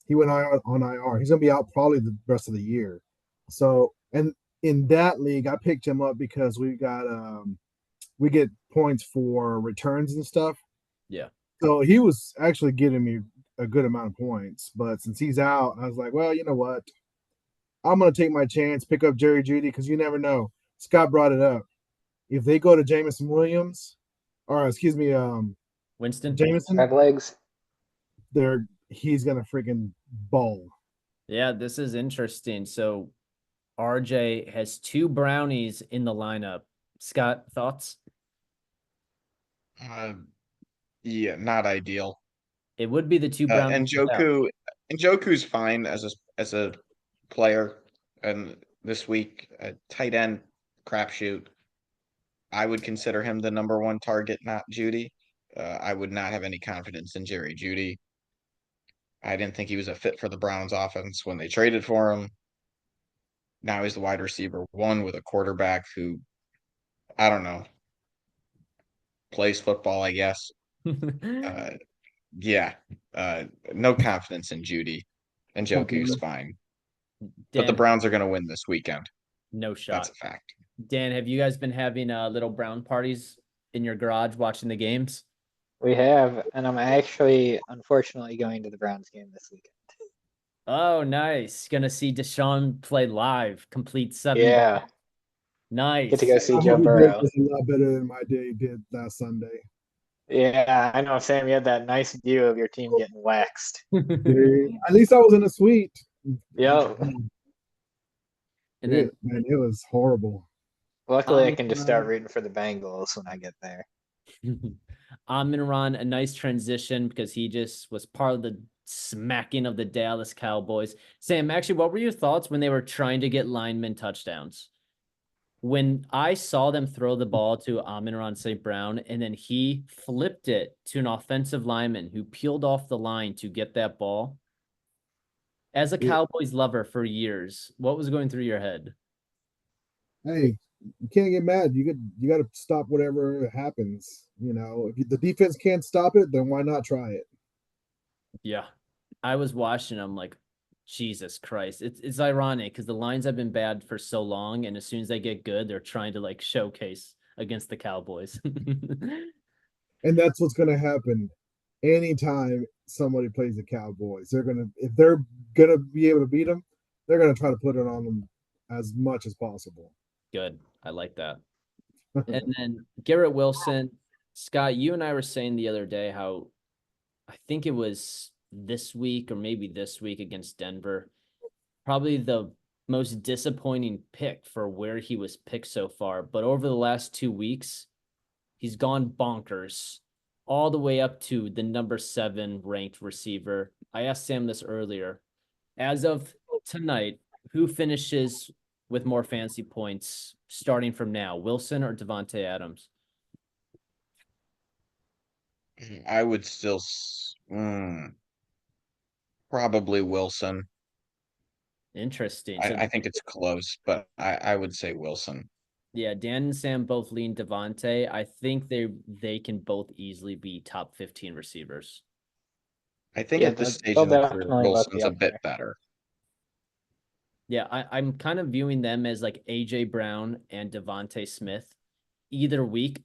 He went on IR. He's going to be out probably the rest of the year. So, and in that league, I picked him up because we get points for returns and stuff. Yeah. So he was actually getting me a good amount of points. But since he's out, I was like, well, you know what? I'm gonna take my chance, pick up Jerry Judy, because you never know. Scott brought it up. If they go to Jameson Williams, or excuse me, Winston? Jameson, Red legs. he's gonna freaking ball. Yeah, this is interesting. So RJ has 2 brownies in the lineup. Scott, thoughts? Uh, yeah, not ideal. It would be the 2 Uh, brownies and without. Joku and Joku's fine as a player. And this week, tight end crapshoot. I would consider him the number one target, not Judy. I would not have any confidence in Jerry Judy. I didn't think he was a fit for the Browns offense when they traded for him. Now he's the wide receiver 1 with a quarterback who, I don't know, plays football, I guess. Uh, yeah, no confidence in Judy, and Joku's fine. But the Dan, Browns are going to win this weekend. no That's shot. a fact. Dan, have you guys been having little brown parties in your garage watching the games? We have, and I'm actually unfortunately going to the Browns game this weekend. Oh, nice. Gonna see Deshaun play live, complete 7. Yeah, Nice. get to go see I Joe hope he Burrow. does a lot better than my day did last Sunday. Yeah, I know, Sam. You had that nice view of your team getting waxed. Dude, at least I was in a suite. Yep. And then Man, it was horrible. Luckily, I can just start rooting for the Bengals when I get there. Amon-Ra, a nice transition because he just was part of the smacking of the Dallas Cowboys. Sam, actually, what were your thoughts when they were trying to get lineman touchdowns? When I saw them throw the ball to Amon-Ra St. Brown, and then he flipped it to an offensive lineman who peeled off the line to get that ball. As a Cowboys lover for years, what was going through your head? Hey, you can't get mad. You got to stop whatever happens. You know, if the defense can't stop it, then why not try it? Yeah. I was watching, I'm like, Jesus Christ. It's ironic because the lines have been bad for so long, and as soon as they get good, they're trying to like showcase against the Cowboys. And that's what's going to happen anytime somebody plays the Cowboys. If they're gonna be able to beat them, they're gonna try to put it on them as much as possible. Good. I like that. And then Garrett Wilson, Scott, you and I were saying the other day how I think it was this week or maybe this week against Denver, probably the most disappointing pick for where he was picked so far. But over the last 2 weeks, he's gone bonkers all the way up to the number 7 ranked receiver. I asked Sam this earlier. As of tonight, who finishes with more fantasy points starting from now, Wilson or Devontae Adams? I would still probably Wilson. Interesting. I think it's close, but I would say Wilson. Yeah, Dan and Sam both lean Devontae. I think they can both easily be top 15 receivers. I think Yeah, at this stage they'll in the career, definitely both Wilson's be a up bit there. better. Yeah, I'm kind of viewing them as like AJ Brown and Devontae Smith. Either week,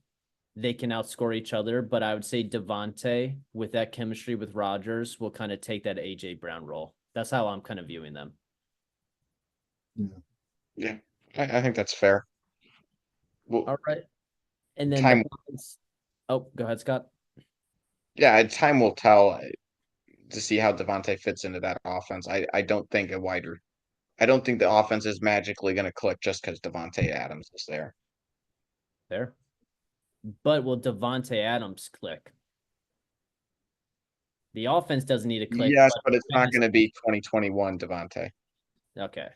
they can outscore each other, but I would say Devontae, with that chemistry with Rodgers, will kind of take that AJ Brown role. That's how I'm kind of viewing them. Yeah, I think that's fair. Well, All right. And then time, oh, go ahead, Scott. yeah, time will tell to see how Devontae fits into that offense. I don't think I don't think the offense is magically going to click just because Devontae Adams is there. There. But will Devontae Adams click? The offense doesn't need to click. Yes, but it's not going to be 2021 Devontae. Okay.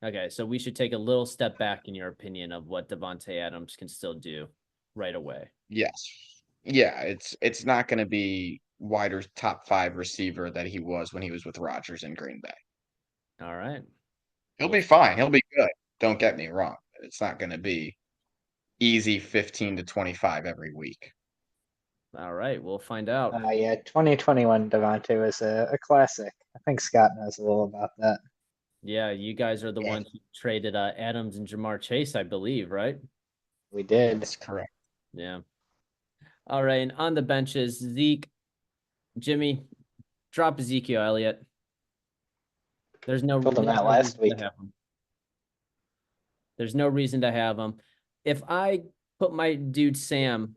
Okay, so we should take a little step back in your opinion of what Devontae Adams can still do right away. Yes. Yeah, it's not going to be wider top 5 receiver that he was when he was with Rodgers in Green Bay. All right. He'll be fine. He'll be good. Don't get me wrong. It's not going to be easy 15 to 25 every week. All right, we'll find out. Yeah, 2021 Devontae was a classic. I think Scott knows a little about that. Yeah, you guys are the Yeah. ones who traded Adams and Jamar Chase, I believe, right? We did. That's correct. Yeah. All right, and on the benches, Zeke, Jimmy, drop Ezekiel Elliott. There's no, Told him there's that no last reason week. to have him. There's no reason to have him. If I put my dude Sam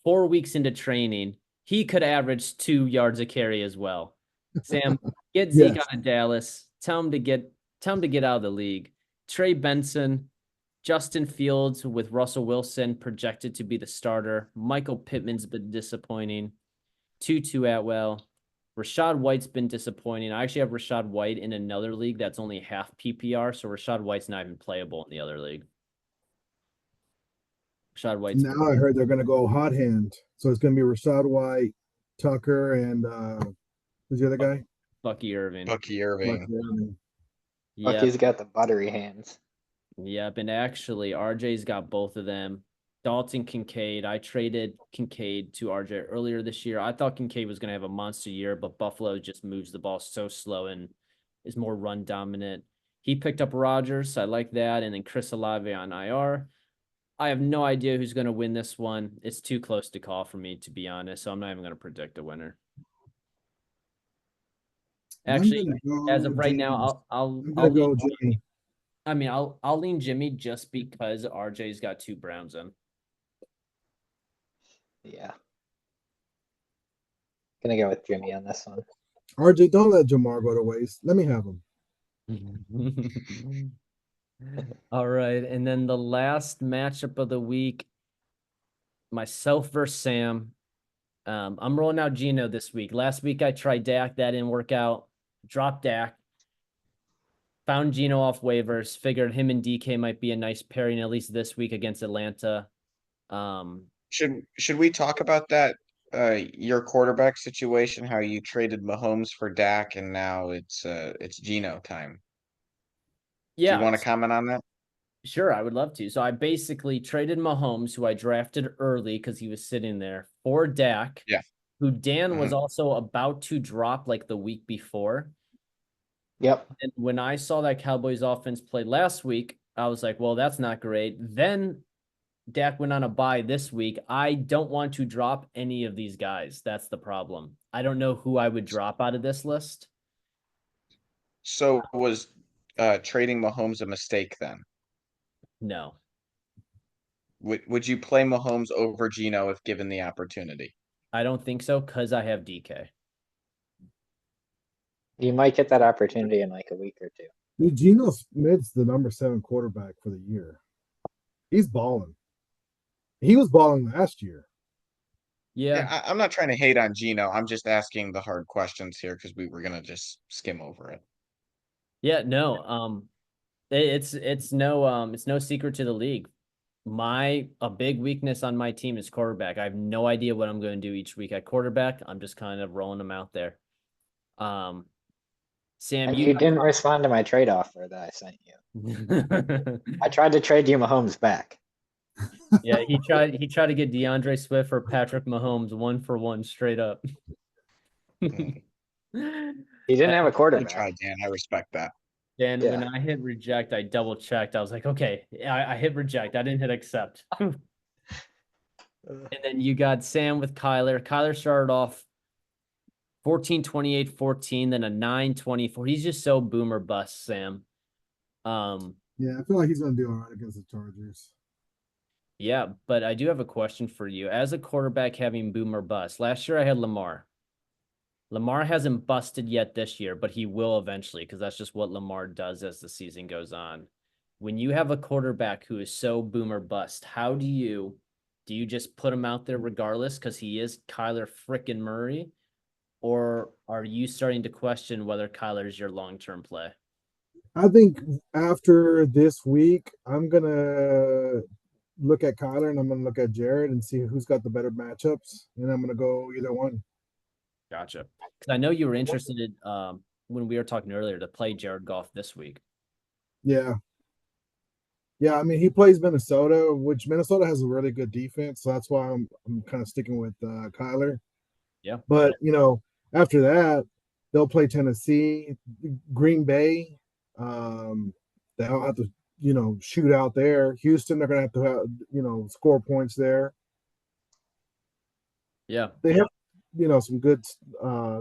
4 weeks into training, he could average 2 yards a carry as well. Sam, get Zeke Yes. out of Dallas. Tell him to get out of the league. Trey Benson, Justin Fields with Russell Wilson projected to be the starter. Michael Pittman's been disappointing. Tutu Atwell. Rashad White's been disappointing. I actually have Rashad White in another league that's only half PPR, so Rashad White's not even playable in the other league. Rashad White's Now I heard they're going to go hot hand. So it's going to be Rashad White, Tucker, and who's the other guy? Bucky Irving. Bucky Irving. Bucky Irving. Yep. Bucky's got the buttery hands. Yep. And actually, RJ's got both of them. Dalton Kincaid. I traded Kincaid to RJ earlier this year. I thought Kincaid was going to have a monster year, but Buffalo just moves the ball so slow and is more run dominant. He picked up Rodgers. I like that. And then Chris Olave on IR. I have no idea who's going to win this one. It's too close to call for me, to be honest. So I'm not even going to predict a winner. Actually, as of right now, I'll go Jimmy. I mean, I'll lean Jimmy just because RJ's got 2 Browns in. Yeah. Gonna go with Jimmy on this one. RJ, don't let Jamar go to waste. Let me have him. All right, and then the last matchup of the week, myself versus Sam. I'm rolling out Gino this week. Last week I tried Dak, that didn't work out. Dropped Dak. Found Gino off waivers. Figured him and DK might be a nice pairing at least this week against Atlanta. Should we talk about that? Your quarterback situation, how you traded Mahomes for Dak, and now it's Geno time. Do Yeah, you want to comment on that? sure, I would love to. So I basically traded Mahomes, who I drafted early because he was sitting there, for Dak. Yeah. Who Dan was also about to drop like the week before. Yep. And when I saw that Cowboys offense play last week, I was like, well, that's not great. Then Dak went on a bye this week. I don't want to drop any of these guys. That's the problem. I don't know who I would drop out of this list. So was trading Mahomes a mistake then? No. Would you play Mahomes over Geno if given the opportunity? I don't think so because I have DK. You might get that opportunity in like a week or two. Dude, Geno Smith's the number 7 quarterback for the year. He's balling. He was balling last year. Yeah. I'm not trying to hate on Geno. I'm just asking the hard questions here because we were gonna just skim over it. Yeah, no. It's no secret to the league. A big weakness on my team is quarterback. I have no idea what I'm going to do each week at quarterback. I'm just kind of rolling them out there. Sam, You didn't respond to my trade offer that I sent you. I I tried to trade you Mahomes back. Yeah, he tried to get DeAndre Swift for Patrick Mahomes 1-for-1 straight up. Mm. He didn't have a Good quarterback. try, Dan. I respect that. Dan, Yeah. when I hit reject, I double checked. I was like, okay, I hit reject. I didn't hit accept. And then you got Sam with Kyler. Kyler started off 14, 28, 14, then a 9, 24. He's just so boomer bust, Sam. Yeah, I feel like he's going to do all right against the Chargers. Yeah, but I do have a question for you. As a quarterback having boomer bust, last year I had Lamar. Lamar hasn't busted yet this year, but he will eventually because that's just what Lamar does as the season goes on. When you have a quarterback who is so boomer bust, how do you just put him out there regardless because he is Kyler frickin' Murray? Or are you starting to question whether Kyler is your long-term play? I think after this week, I'm going to look at Kyler and I'm going to look at Jared and see who's got the better matchups. And I'm going to go either one. Gotcha. Because I know you were interested in, when we were talking earlier to play Jared Goff this week. Yeah. Yeah, I mean, he plays Minnesota, which Minnesota has a really good defense. So that's why I'm kind of sticking with Kyler. Yeah. But, after that, they'll play Tennessee, Green Bay. They'll have to, shoot out there. Houston, they're gonna have, score points there. Yeah. They have, some good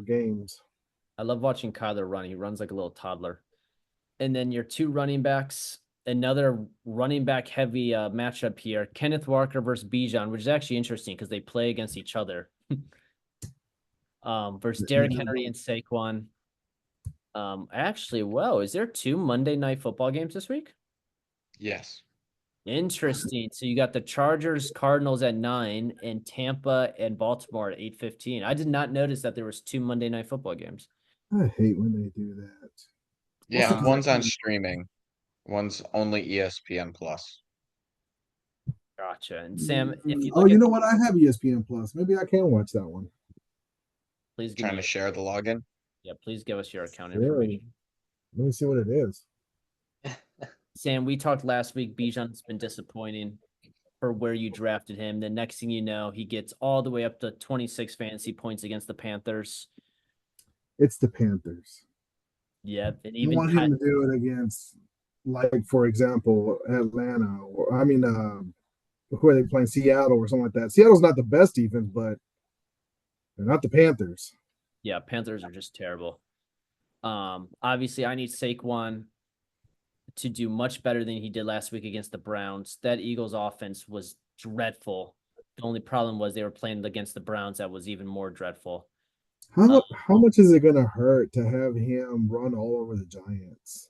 games. I love watching Kyler run. He runs like a little toddler. And then your two running backs, another running back heavy matchup here. Kenneth Walker versus Bijan, which is actually interesting because they play against each other. Versus Derrick Henry and Saquon. Actually, whoa, is there 2 Monday Night Football games this week? Yes. Interesting. So you got the Chargers, Cardinals at 9, and Tampa and Baltimore at 8:15. I did not notice that there was 2 Monday Night Football games. I hate when they do that. Yeah, Also, one's on streaming. One's only ESPN Plus. Gotcha. And Sam, if you Oh, look you at, know what? I have ESPN Plus. Maybe I can watch that one. please give Trying me to share the login. yeah, please give us your account Sure. information. Let me see what it is. Sam, we talked last week. Bijan's been disappointing for where you drafted him. The next thing you know, he gets all the way up to 26 fantasy points against the Panthers. It's the Panthers. Yep. And You even want him to do it against, like, for example, Atlanta, or who are they playing? Seattle or something like that. Seattle's not the best defense, but they're not the Panthers. yeah, Panthers are just terrible. Obviously, I need Saquon to do much better than he did last week against the Browns. That Eagles offense was dreadful. The only problem was they were playing against the Browns that was even more dreadful. How much is it gonna hurt to have him run all over the Giants?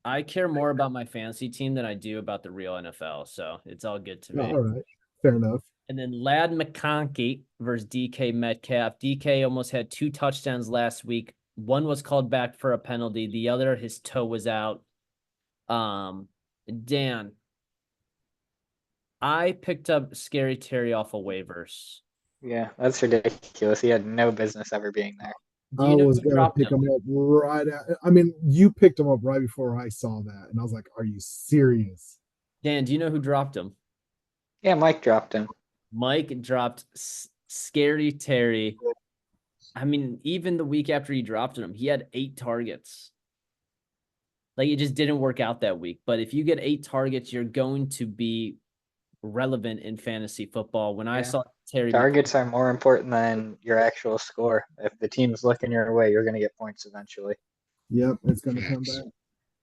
I care more about my fantasy team than I do about the real NFL, so it's all good to me. All right, fair enough. And then Lad McConkey versus DK Metcalf. DK almost had 2 touchdowns last week. One was called back for a penalty. The other, his toe was out. Dan, I picked up Scary Terry off of waivers. Yeah, that's ridiculous. He had no business ever being there. Do I you know was who gonna dropped pick him? him up right at. I mean, you picked him up right before I saw that, and I was like, "Are you serious?" Dan, do you know who dropped him? Yeah, Mike dropped him. Mike dropped Scary Terry. I mean, even the week after he dropped him, he had 8 targets. Like, it just didn't work out that week. But if you get 8 targets, you're going to be relevant in fantasy football. When I Yeah. saw Terry Targets are more important than your actual score. If the team's looking your way, you're going to get points eventually. Yep, it's gonna come Facts. back.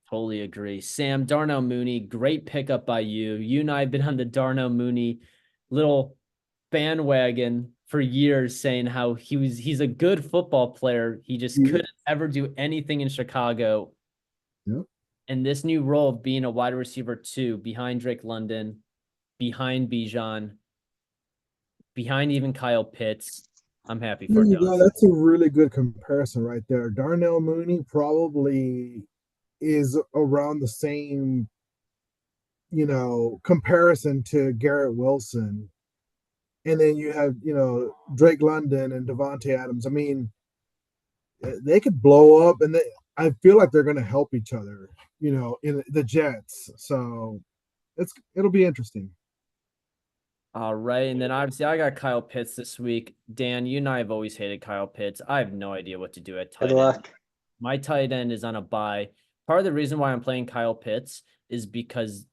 totally agree. Sam, Darnell Mooney, great pickup by you. You and I have been on the Darnell Mooney little bandwagon for years, saying how he's a good football player. He just He couldn't ever do anything in Chicago. Yep. And this new role of being a wide receiver 2 behind Drake London, behind Bijan, behind even Kyle Pitts. I'm happy for There you him. go. That's a really good comparison right there. Darnell Mooney probably is around the same, comparison to Garrett Wilson. And then you have, Drake London and Devontae Adams. I mean, they could blow up, and I feel like they're going to help each other, in the Jets. So it'll be interesting. All right. And then obviously I got Kyle Pitts this week. Dan, you and I have always hated Kyle Pitts. I have no idea what to do at tight Good end. luck. My tight end is on a bye. Part of the reason why I'm playing Kyle Pitts is because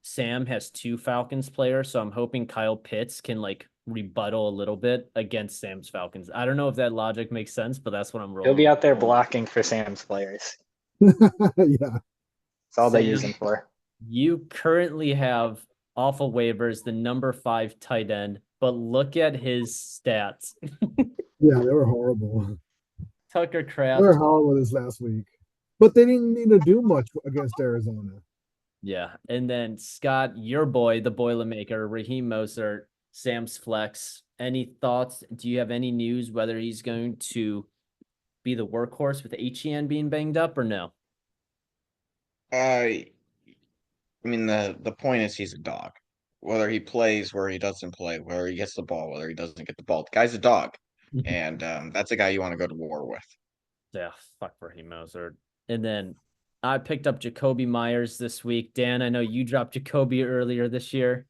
Sam has 2 Falcons players. So I'm hoping Kyle Pitts can like rebuttal a little bit against Sam's Falcons. I don't know if that logic makes sense, but that's what I'm rolling. He'll be out there blocking for Sam's players. Yeah. That's all they Sam. use him for. You currently have off of waivers the number 5 tight end, but look at his stats. Yeah, they were horrible. Tucker They Kraft. were horrible this last week. But they didn't need to do much against Arizona. Yeah. And then Scott, your boy, the Boilermaker, Raheem Mostert, Sam's flex. Any thoughts? Do you have any news whether he's going to be the workhorse with HEN being banged up or no? I mean, the point is he's a dog. Whether he plays, where he doesn't play, whether he gets the ball, whether he doesn't get the ball, the guy's a dog, and that's a guy you want to go to war with. Yeah, fuck Raheem Mostert. And then I picked up Jacoby Myers this week. Dan, I know you dropped Jacoby earlier this year.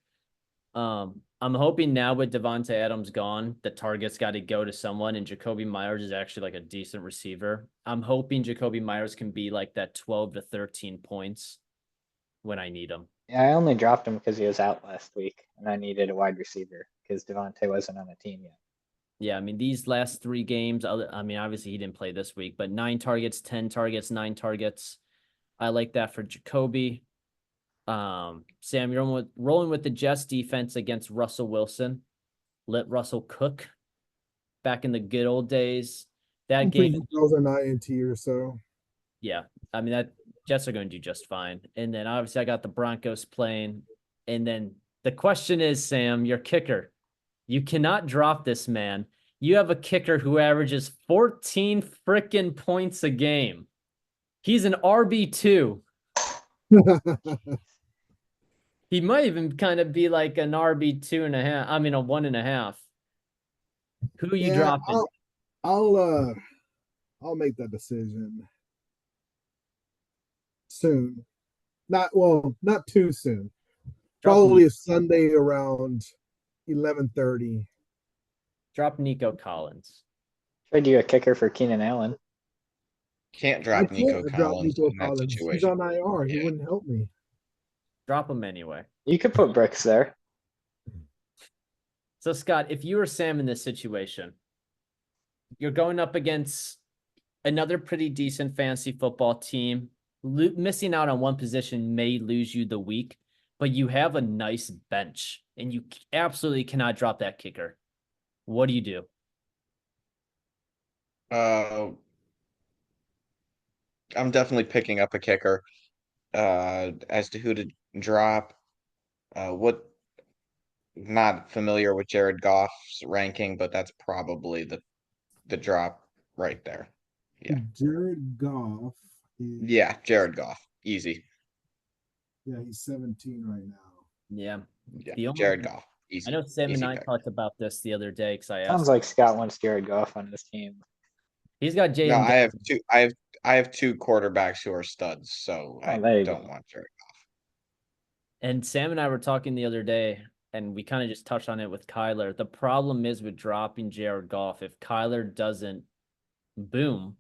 I'm hoping now with Devontae Adams gone, the target's got to go to someone, and Jacoby Myers is actually like a decent receiver. I'm hoping Jacoby Myers can be like that 12 to 13 points when I need him. Yeah, I only dropped him because he was out last week, and I needed a wide receiver because Devontae wasn't on the team yet. Yeah, I mean, these last 3 games, I mean, obviously he didn't play this week, but 9 targets, 10 targets, 9 targets. I like that for Jacoby. Sam, you're rolling with the Jets defense against Russell Wilson. Let Russell cook. Back in the good old days. That game, those are not INT or so. yeah. I mean, that Jets are going to do just fine. And then obviously I got the Broncos playing. And then the question is, Sam, your kicker. You cannot drop this man. You have a kicker who averages 14 freaking points a game. He's an RB2. He might even kind of be like an RB2.5. I mean, a 1.5. Who are you dropping? I'll make that decision soon. Not too soon. Probably a Sunday around 11:30. Drop Nico Collins. Trade you a kicker for Keenan Allen. Can't drop Nico Collins in that He's situation. on IR. He Yeah. wouldn't help me. Drop him anyway. You could put Bricks there. So, Scott, if you were Sam in this situation, you're going up against another pretty decent fantasy football team. Missing out on one position may lose you the week, but you have a nice bench and you absolutely cannot drop that kicker. What do you do? I'm definitely picking up a kicker. As to who to drop, not familiar with Jared Goff's ranking, but that's probably the drop right there. Yeah. Jared Goff. Yeah, Jared Goff. Easy. Yeah, he's 17 right now. Yeah. Yeah, Jared Goff. Easy. I know Sam Easy and I pick. talked about this the other day because I asked. Sounds like Scott wants Jared Goff on his team. He's got Jalen. No, I have two quarterbacks who are studs, so I don't want Jared Goff. And Sam and I were talking the other day, and we kind of just touched on it with Kyler. The problem is with dropping Jared Goff. If Kyler doesn't boom,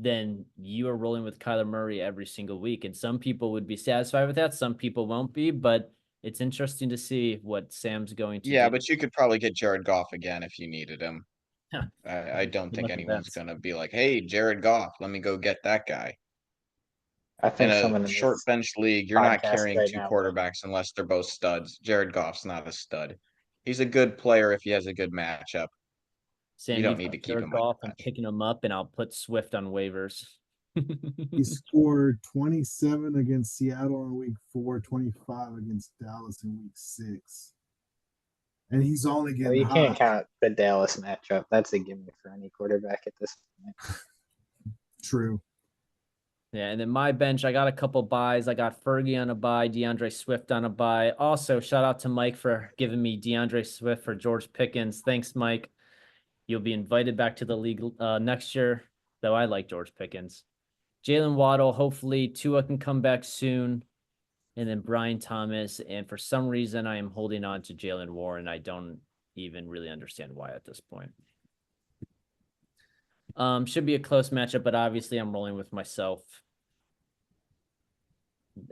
then you are rolling with Kyler Murray every single week. And some people would be satisfied with that. Some people won't be, but it's interesting to see what Sam's going to do. Yeah, but you could probably get Jared Goff again if you needed him. I don't think Look at anyone's that. going to be like, hey, Jared Goff, let me go get that guy. I think In someone a in short this bench league, you're not podcast carrying right 2 now quarterbacks unless they're both studs. Jared Goff's not a stud. He's a good player if he has a good matchup. Sam, You don't you've need got to keep Jared him on your Goff. I'm bench. picking him up, and I'll put Swift on waivers. He scored 27 against Seattle in week 4, 25 against Dallas in week 6. And he's only Well, getting you can't hot. count the Dallas matchup. That's a gimme for any quarterback at this point. True. Yeah, and then my bench, I got a couple buys. I got Fergie on a buy, DeAndre Swift on a buy. Also, shout out to Mike for giving me DeAndre Swift for George Pickens. Thanks, Mike. You'll be invited back to the league next year, though I like George Pickens. Jalen Waddle, hopefully Tua can come back soon. And then Brian Thomas. And for some reason, I am holding on to Jalen Warren. I don't even really understand why at this point. Should be a close matchup, but obviously I'm rolling with myself.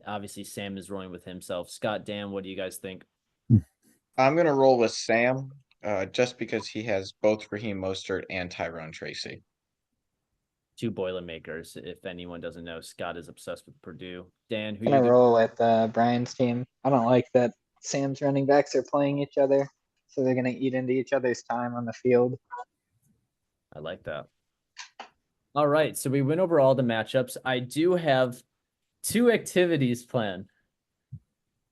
Obviously, Sam is rolling with himself. Scott, Dan, what do you guys think? I'm going to roll with Sam just because he has both Raheem Mostert and Tyrone Tracy. 2 Boilermakers. If anyone doesn't know, Scott is obsessed with Purdue. Dan, who I'm you gonna roll with Brian's team. I don't like that Sam's running backs are playing each other, so they're gonna eat into each other's time on the field. I like that. All right, so we went over all the matchups. I do have 2 activities planned.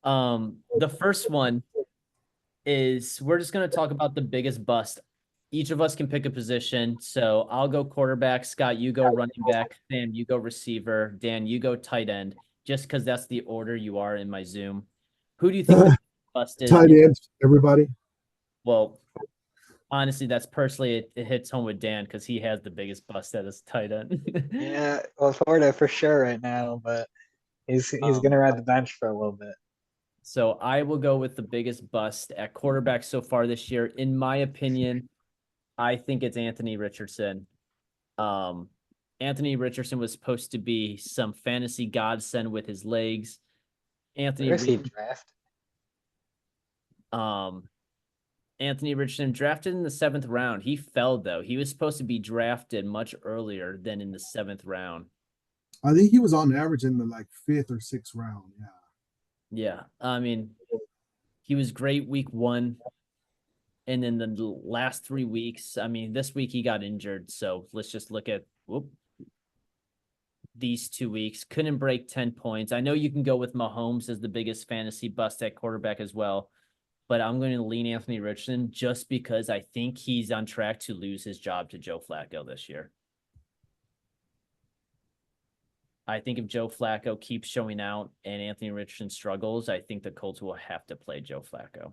The first one is we're just going to talk about the biggest bust. Each of us can pick a position. So I'll go quarterback, Scott, you go running back, Sam, you go receiver, Dan, you go tight end, just because that's the order you are in my Zoom. Who do you think the bust is? Tight end, everybody. Well, honestly, that's personally, it hits home with Dan because he has the biggest bust at his tight end. Yeah, well, Florida for sure right now, but he's gonna ride the bench for a little bit. So I will go with the biggest bust at quarterback so far this year. In my opinion, I think it's Anthony Richardson. Anthony Richardson was supposed to be some fantasy godsend with his legs. Anthony Where's he Ri- draft? um Anthony Richardson drafted in the 7th round. He fell though. He was supposed to be drafted much earlier than in the 7th round. I think he was on average in the like 5th or 6th round. Yeah. Yeah. I mean, he was great week 1. And then the last 3 weeks, I mean, this week he got injured. So let's just look at these 2 weeks. Couldn't break 10 points. I know you can go with Mahomes as the biggest fantasy bust at quarterback as well, but I'm going to lean Anthony Richardson just because I think he's on track to lose his job to Joe Flacco this year. I think if Joe Flacco keeps showing out and Anthony Richardson struggles, I think the Colts will have to play Joe Flacco.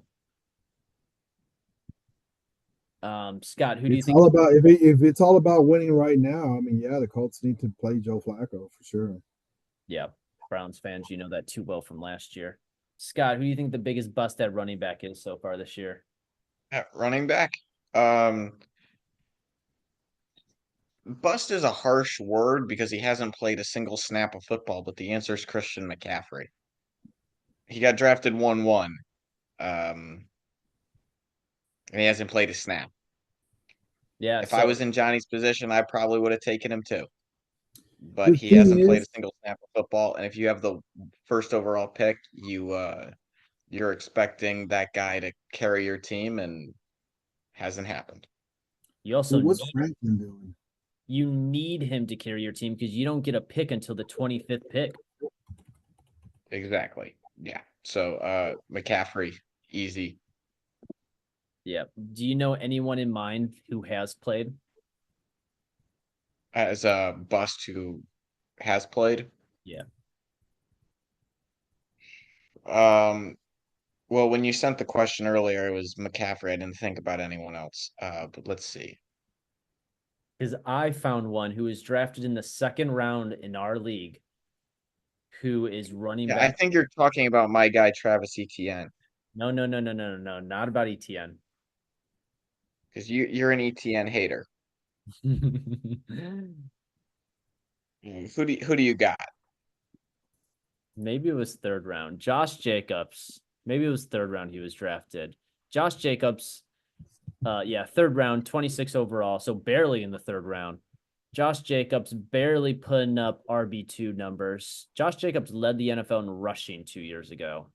Scott, who do you It's think? all about if it's all about winning right now. I mean, yeah, the Colts need to play Joe Flacco for sure. Yeah, Browns fans, you know that too well from last year. Scott, who do you think the biggest bust at running back is so far this year? At running back, bust is a harsh word because he hasn't played a single snap of football, but the answer is Christian McCaffrey. He got drafted 1-1. And he hasn't played a snap. Yeah, If I was in Johnny's position, I probably would have taken him too. But The he thing hasn't played a is, single snap of football. And if you have the first overall pick, you're expecting that guy to carry your team, and hasn't happened. you also what's need, Franklin doing? you need him to carry your team because you don't get a pick until the 25th pick. Exactly. Yeah. So McCaffrey, easy. Yeah. Do you know anyone in mind who has played? As a bust who has played. Yeah. Well, when you sent the question earlier, it was McCaffrey. I didn't think about anyone else. But let's see. Because I found one who was drafted in the 2nd round in our league who is running Yeah, I back. think you're talking about my guy Travis Etienne, No, not about ETN. because you're an Etienne hater. Who do you got? Maybe it was 3rd round. Josh Jacobs. Maybe it was 3rd round he was drafted. Josh Jacobs, 3rd round, 26 overall, so barely in the 3rd round. Josh Jacobs barely putting up RB2 numbers. Josh Jacobs led the NFL in rushing 2 years ago.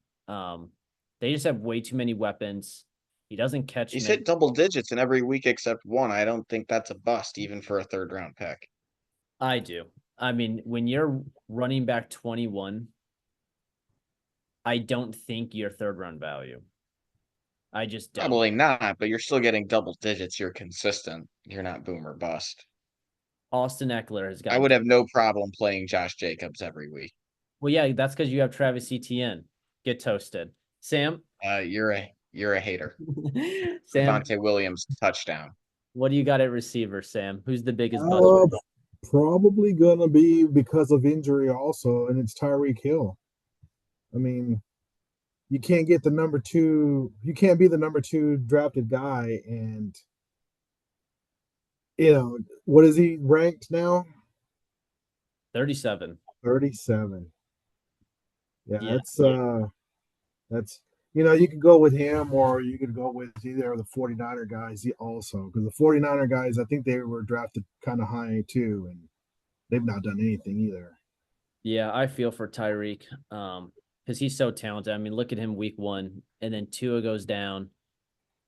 They just have way too many weapons. He doesn't catch He's many. hit double digits in every week except one. I don't think that's a bust, even for a 3rd round pick. I do. I mean, when you're running back 21, I don't think you're 3rd round value. I just don't. Probably not, but you're still getting double digits. You're consistent. You're not boomer bust. Austin Eckler has I got. would have no problem playing Josh Jacobs every week. Well, yeah, that's because you have Travis Etienne. Get toasted. Sam? You're a hater. Sam, Devontae Williams touchdown. what do you got at receiver, Sam? Who's the biggest bust? Probably gonna be because of injury also, and it's Tyreek Hill. I mean, you can't get the number 2. You can't be the number 2 drafted guy, and what is he ranked now? 37. 37. Yeah, Yeah. that's you could go with him, or you could go with either of the 49er guys also, because the 49er guys, I think they were drafted kind of high too, and they've not done anything either. Yeah, I feel for Tyreek. Because he's so talented. I mean, look at him week 1, and then Tua goes down,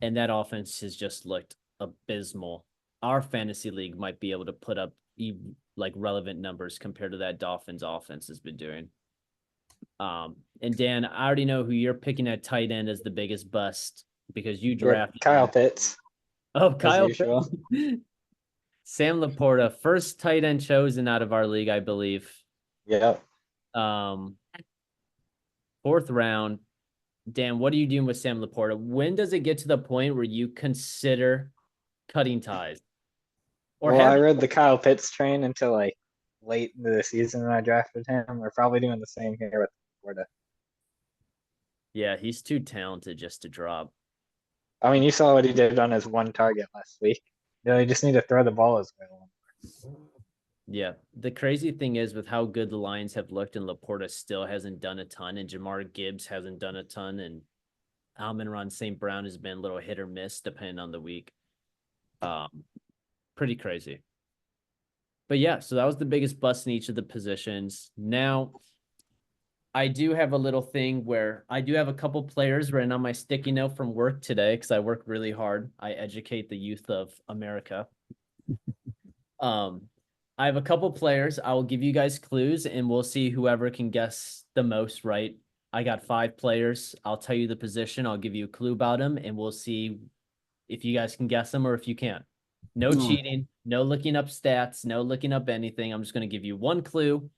and that offense has just looked abysmal. Our fantasy league might be able to put up like relevant numbers compared to that Dolphins offense has been doing. And Dan, I already know who you're picking at tight end as the biggest bust because you drafted Kyle Pitts. Oh, Kyle usual. Pitts. Sam Laporta, first tight end chosen out of our league, I believe. Yep. 4th round. Dan, what are you doing with Sam Laporta? When does it get to the point where you consider cutting ties? I rode the Kyle Pitts train until like late into the season when I drafted him. We're probably doing the same here with Laporta. Yeah, he's too talented just to drop. I mean, you saw what he did on his one target last week. You just need to throw the ball as well. Yeah. The crazy thing is with how good the Lions have looked, and Laporta still hasn't done a ton, and Jamar Gibbs hasn't done a ton, and Amon-Ra St. Brown has been a little hit or miss depending on the week. Pretty crazy. But yeah, so that was the biggest bust in each of the positions. Now, I do have a little thing where I do have a couple players written on my sticky note from work today because I work really hard. I educate the youth of America. I have a couple players. I will give you guys clues and we'll see whoever can guess the most right. I got 5 players. I'll tell you the position. I'll give you a clue about them and we'll see if you guys can guess them or if you can't. No cheating, no looking up stats, no looking up anything. I'm just going to give you one clue.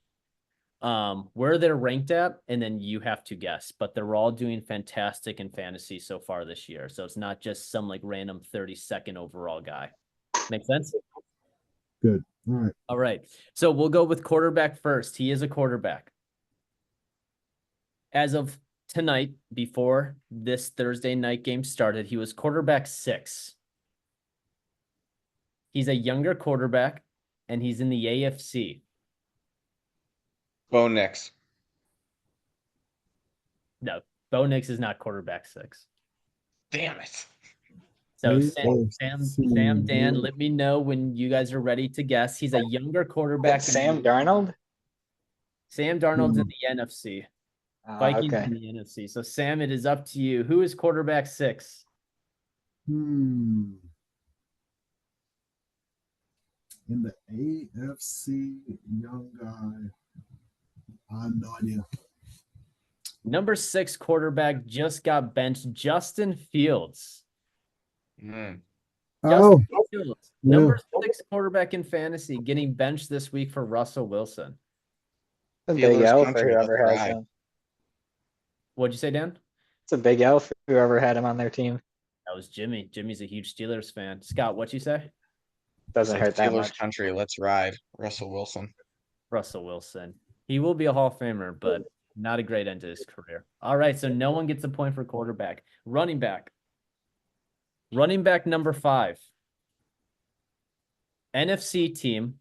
Where they're ranked at, and then you have to guess, but they're all doing fantastic in fantasy so far this year. So it's not just some like random 32nd overall guy. Make sense? Good. All right. All right. So we'll go with quarterback first. He is a quarterback. As of tonight, before this Thursday night game started, he was quarterback 6. He's a younger quarterback, and he's in the AFC. Bo Nix. No, Bo Nix is not quarterback 6. Damn it. So AFC. Sam, Dan, let me know when you guys are ready to guess. He's a younger quarterback. Sam Darnold? Sam Darnold's in the NFC. Vikings Okay. in the NFC. So Sam, it is up to you. Who is quarterback 6? In the AFC, young guy. I have no idea. Number 6 quarterback just got benched. Justin Fields. Mm. Oh, Justin Fields, yeah. number 6 quarterback in fantasy, getting benched this week for Russell Wilson. It's a big Steelers L for country, whoever let's has ride. him. What'd you say, Dan? It's a big L for whoever had him on their team. That was Jimmy. Jimmy's a huge Steelers fan. Scott, what'd you say? Doesn't Said hurt that Steelers much. country, let's ride. Russell Wilson. Russell Wilson. He will be a Hall of Famer, but not a great end to his career. All right, so no one gets a point for quarterback. Running back. Running back number 5. NFC team.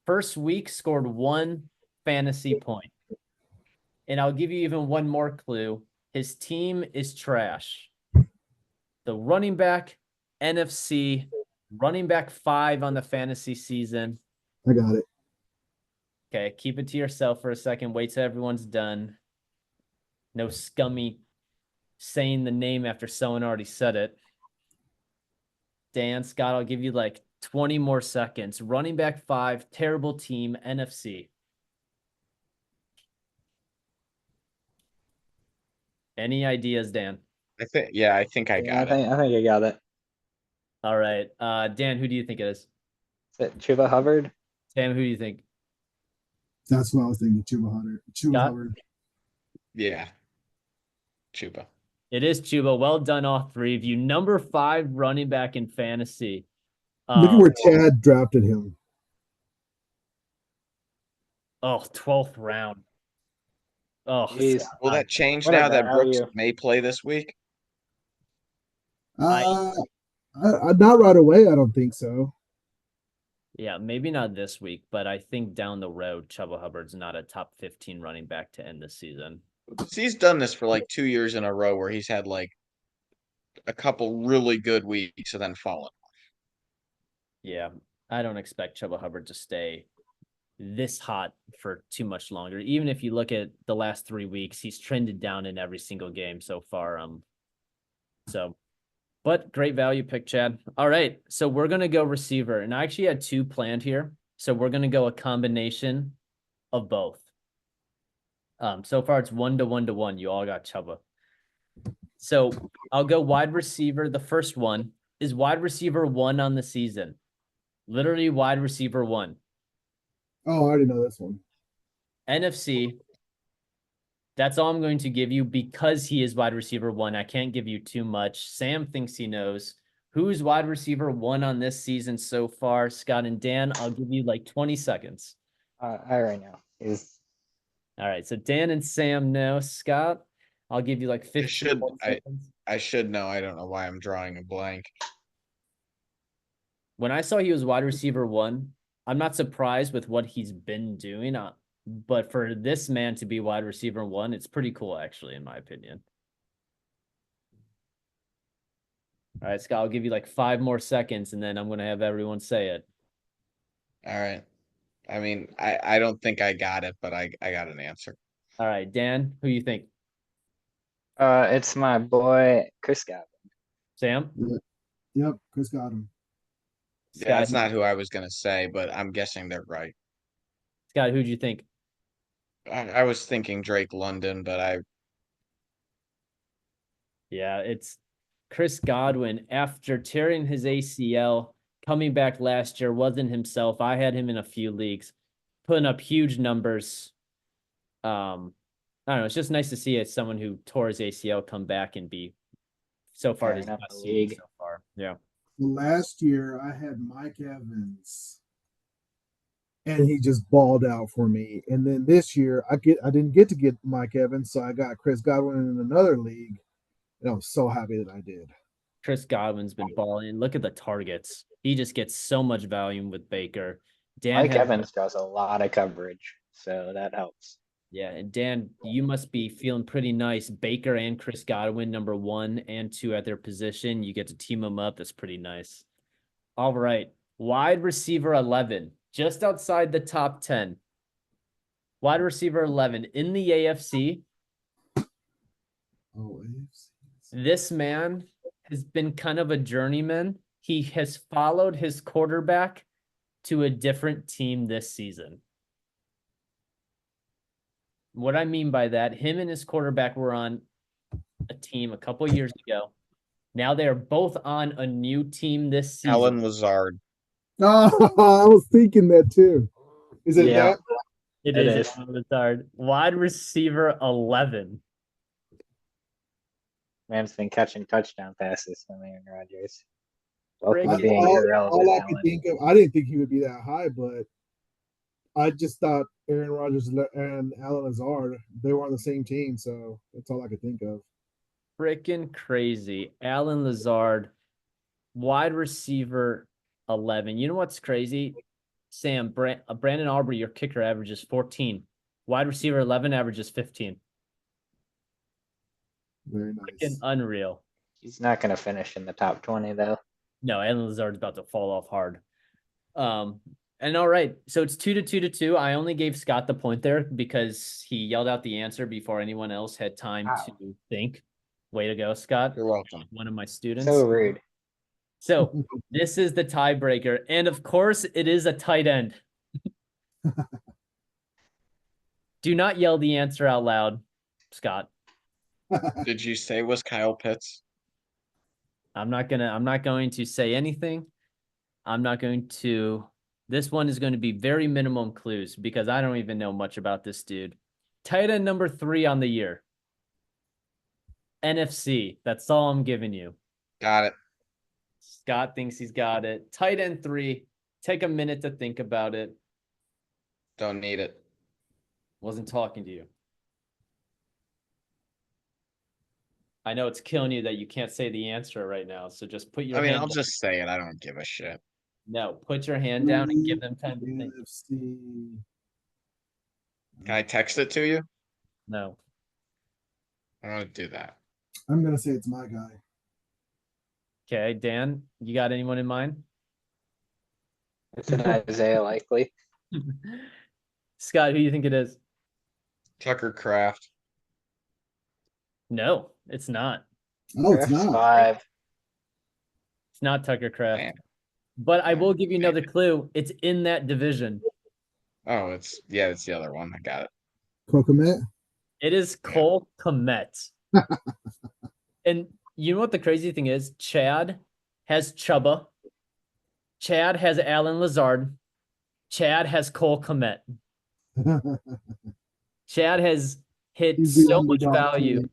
First week scored 1 fantasy point. And I'll give you even one more clue. His team is trash. The running back, NFC, running back 5 on the fantasy season. I got it. Okay, keep it to yourself for a second. Wait till everyone's done. No scummy saying the name after someone already said it. Dan, Scott, I'll give you like 20 more seconds. Running back 5, terrible team, NFC. Any ideas, Dan? I think I got it. I think I got it. All right. Dan, who do you think it is? Is it Chuba Hubbard? Sam, who do you think? That's what I was thinking. Chuba Scott? Hubbard. Yeah. Chuba. It is Chuba. Well done, all 3 of you. Number 5 running back in fantasy. Look at where Tad drafted him. 12th round. Oh, Jeez. Will that change Whatever, now that how are Brooks you? may play this week? I not right away. I don't think so. yeah, maybe not this week, but I think down the road, Chuba Hubbard's not a top 15 running back to end the season. He's done this for like 2 years in a row where he's had like a couple really good weeks and then fallen. Yeah, I don't expect Chuba Hubbard to stay this hot for too much longer. Even if you look at the last 3 weeks, he's trended down in every single game so far. But great value pick, Chad. All right, so we're gonna go receiver, and I actually had 2 planned here, so we're gonna go a combination of both. So far it's 1 to 1 to 1. You all got Chuba. So I'll go wide receiver. The first one is wide receiver 1 on the season. Literally wide receiver 1. Oh, I already know this one. NFC. That's all I'm going to give you because he is wide receiver 1. I can't give you too much. Sam thinks he knows. Who's wide receiver 1 on this season so far? Scott and Dan, I'll give you like 20 seconds. I already know. All right, so Dan and Sam know. Scott, I'll give you like 15 should- more seconds. I should know. I don't know why I'm drawing a blank. When I saw he was wide receiver 1, I'm not surprised with what he's been doing. But for this man to be wide receiver 1, it's pretty cool, actually, in my opinion. All right, Scott, I'll give you like 5 more seconds, and then I'm going to have everyone say it. All right. I mean, I don't think I got it, but I got an answer. All right, Dan, who you think? It's my boy Chris Godwin. Sam? Yep, Chris got him. Yeah, Scott, that's not who I was gonna say, but I'm guessing they're right. Scott, who'd you think? I was thinking Drake London, but Yeah, it's Chris Godwin. After tearing his ACL, coming back last year, wasn't himself. I had him in a few leagues, putting up huge numbers. I don't know. It's just nice to see it. Someone who tore his ACL come back and be so far his Tearing up best the season league. so far. Yeah. Last year I had Mike Evans, and he just balled out for me. And then this year I didn't get to get Mike Evans, so I got Chris Godwin in another league, and I was so happy that I did. Chris Godwin's been balling. Look at the targets. He just gets so much volume with Baker. Dan Mike has- Evans draws a lot of coverage, so that helps. Yeah, and Dan, you must be feeling pretty nice. Baker and Chris Godwin, number 1 and 2 at their position. You get to team them up. That's pretty nice. All right. Wide receiver 11, just outside the top 10. Wide receiver 11 in the AFC. Oh, AFC. This man has been kind of a journeyman. He has followed his quarterback to a different team this season. What I mean by that, him and his quarterback were on a team a couple years ago. Now they are both on a new team this season. Alan Lazard. Oh, I was thinking that too. Is it Yeah. that? It It is is. Alan Lazard. Wide receiver 11. Man's been catching touchdown passes from Aaron Rodgers. Frick. Welcome to being all irrelevant, I could Alan. think of, I didn't think he would be that high, but I just thought Aaron Rodgers and Alan Lazard, they were on the same team, so that's all I could think of. Freaking crazy. Alan Lazard, wide receiver 11. You know what's crazy? Sam, Brandon Aubrey, your kicker averages 14. Wide receiver 11 averages 15. Very Freaking nice. unreal. He's not going to finish in the top 20, though. No, Alan Lazard's about to fall off hard. And all right, so it's 2-2. I only gave Scott the point there because he yelled out the answer before anyone else had time Wow. to think. Way to go, Scott. You're welcome. One of my students. So rude. So this is the tiebreaker. And of course, it is a tight end. Do not yell the answer out loud, Scott. Did you say was Kyle Pitts? I'm not going to say anything. This one is going to be very minimum clues because I don't even know much about this dude. Tight end number 3 on the year. NFC. That's all I'm giving you. Got it. Scott thinks he's got it. Tight end 3. Take a minute to think about it. Don't need it. Wasn't talking to you. I know it's killing you that you can't say the answer right now. So just put your I mean, hand I'll down. just say it. I don't give a shit. No, put your hand down and give them time to think. NFC. Can I text it to you? No. I don't want to do that. I'm gonna say it's my guy. Okay, Dan, you got anyone in mind? It's an Isaiah Likely. Scott, who do you think it is? Tucker Kraft. No, it's not. Oh, it's Draft not. 5. It's not Tucker Kraft. Man. But I will give you another clue. It's in that division. Oh, it's the other one. I got it. Kokomet. It is Cole Kmet. And you know what the crazy thing is? Chad has Chuba. Chad has Alan Lazard. Chad has Cole Kmet. Chad has hit He's the so much underdog value team.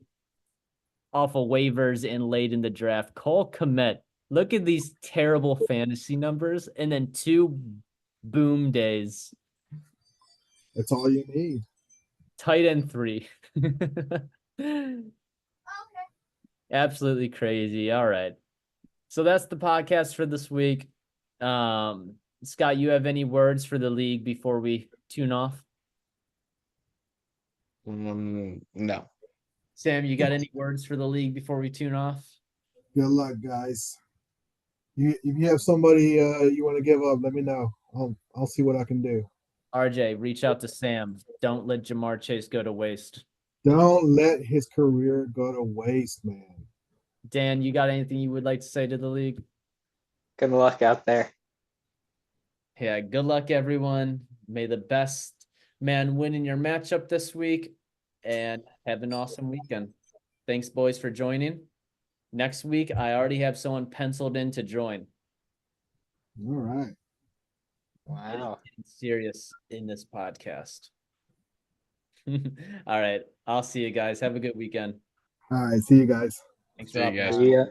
off of waivers and late in the draft. Cole Kmet. Look at these terrible fantasy numbers and then 2 boom days. That's all you need. Tight end 3. Absolutely crazy. All right. So that's the podcast for this week. Scott, you have any words for the league before we tune off? No. Sam, you got any words for the league before we tune off? Good luck, guys. If you have somebody you want to give up, let me know. I'll see what I can do. RJ, reach out to Sam. Don't let Jamar Chase go to waste. Don't let his career go to waste, man. Dan, you got anything you would like to say to the league? Good luck out there. Yeah, good luck, everyone. May the best man win in your matchup this week, and have an awesome weekend. Thanks, boys, for joining. Next week, I already have someone penciled in to join. All right. Wow. Getting serious in this podcast. All right. I'll see you guys. Have a good weekend. All right. See you guys. Thanks See for you guys. hopping on. See ya.